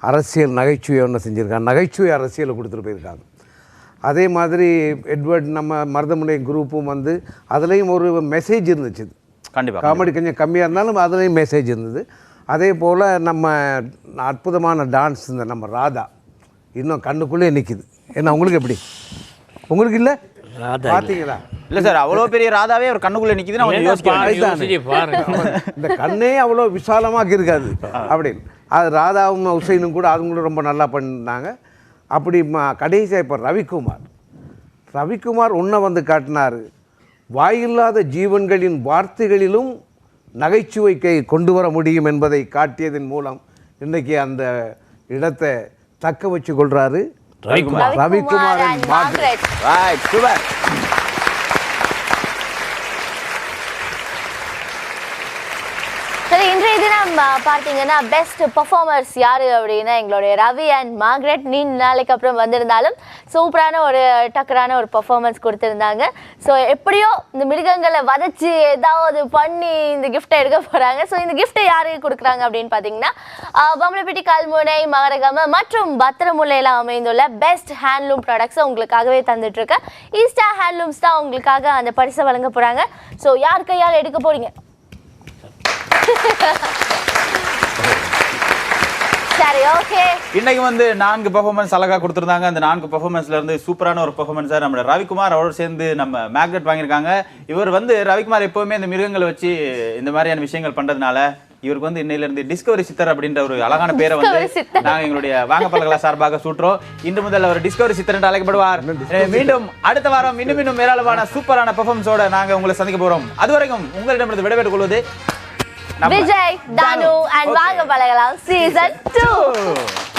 S5: அரசியல் நகைச்சுவை ஒன்று செஞ்சுருக்காங்க, நகைச்சுவை அரசியலை கொடுத்துட்டு போயிருக்காங்க. அதே மாதிரி எட்வர்ட் நம்ம மருதமுனை குரூப்பும் வந்து அதுலேயும் ஒரு மெசேஜ் இருந்துச்சு.
S4: கண்டிப்பாக
S5: காமெடி கொஞ்சம் கம்மியாக இருந்தாலும் அதுலேயும் மெசேஜ் இருந்தது. அதே போல் நம்ம அற்புதமான டான்ஸ் இந்த நம்ம ராதா இன்னும் கண்ணுக்குள்ளே நிற்கிது. ஏன்னா உங்களுக்கு எப்படி, உங்களுக்கு இல்லை பார்த்தீங்களா?
S4: இல்லை சார், அவ்வளோ பெரிய ராதாவே ஒரு கண்ணுக்குள்ளே நிற்கிதுன்னு அவங்க யோசிக்க
S5: இந்த கண்ணே அவ்வளோ விசாலமாக இருக்காது அப்படின்னு. அது ராதாவும் உசைனும் கூட அவங்களும் ரொம்ப நல்லா பண்ணாங்க. அப்படி கடைசியாக இப்போ ரவிக்குமார் ஒன்றை வந்து காட்டினார். வாயில்லாத ஜீவன்களின் வார்த்தைகளிலும் நகைச்சுவைக்கை கொண்டு வர முடியும் என்பதை காட்டியதன் மூலம் இன்றைக்கி அந்த இடத்தை தக்க வச்சு கொள்கிறாரு ரவிக்குமாரின் மார்க்ரெட்.
S3: சரி, இன்றைய தினம் பார்த்தீங்கன்னா பெஸ்ட் பர்ஃபார்மர்ஸ் யார் அப்படின்னா எங்களுடைய ரவி அண்ட் மார்க்ரெட். நீண்ட நாளைக்கு அப்புறம் வந்திருந்தாலும் சூப்பரான ஒரு டக்கரான ஒரு பர்ஃபார்மன்ஸ் கொடுத்துருந்தாங்க. ஸோ எப்படியோ இந்த மிருகங்களை வதச்சி ஏதாவது பண்ணி இந்த கிஃப்ட்டை எடுக்க போகிறாங்க. ஸோ இந்த கிஃப்ட்டை யாருக்கு கொடுக்குறாங்க அப்படின்னு பார்த்தீங்கன்னா பம்பலப்பட்டி, கல்முனை, மகரகம மற்றும் பத்திரமுல்லையில் அமைந்துள்ள பெஸ்ட் ஹேண்ட்லூம் ப்ராடக்ட்ஸை உங்களுக்காகவே தந்துட்டுருக்க ஈஸ்டா ஹேண்ட்லூம்ஸ் தான் உங்களுக்காக அந்த பரிசை வழங்க போகிறாங்க. ஸோ யார் கையால் எடுக்க போகிறீங்க? சரி ஓகே.
S4: இன்னைக்கு வந்து 4 பெர்ஃபார்மன்ஸ் அழகா கொடுத்துருந்தாங்க. அந்த 4 பெர்ஃபார்மன்ஸ்ல இருந்து சூப்பரான ஒரு பெர்ஃபார்மன்ஸை நம்ம ரவிக்குமார் அவரோடு சேர்ந்து நம்ம மேக்னெட் வாங்கியிருக்காங்க. இவர் வந்து ரவிக்குமார் எப்பவுமே இந்த மிருகங்களை வச்சு இந்த மாதிரியான விஷயங்கள் பண்றதுனால இவருக்கு வந்து இன்னையில இருந்து டிஸ்கவரி சித்தர் அப்படின்ற ஒரு அழகான பேரை வந்து நாங்க எங்களுடைய வாங்க பழகலா சார்பாக சூட்டுறோம். இன்று முதல் அவர் டிஸ்கவரி சித்தர் என்று அழைக்கப்படுவார். மீண்டும் அடுத்த வாரம் இன்னும் ஏராளமான சூப்பரான பெர்ஃபார்மன்ஸோட நாங்க உங்களை சந்திக்க போறோம். அதுவரைக்கும் உங்களிடமிருந்து விடைபெற்றுக் கொள்வது
S3: விஜய், தானு and வாங்க பழகலாம் சீசன் 2.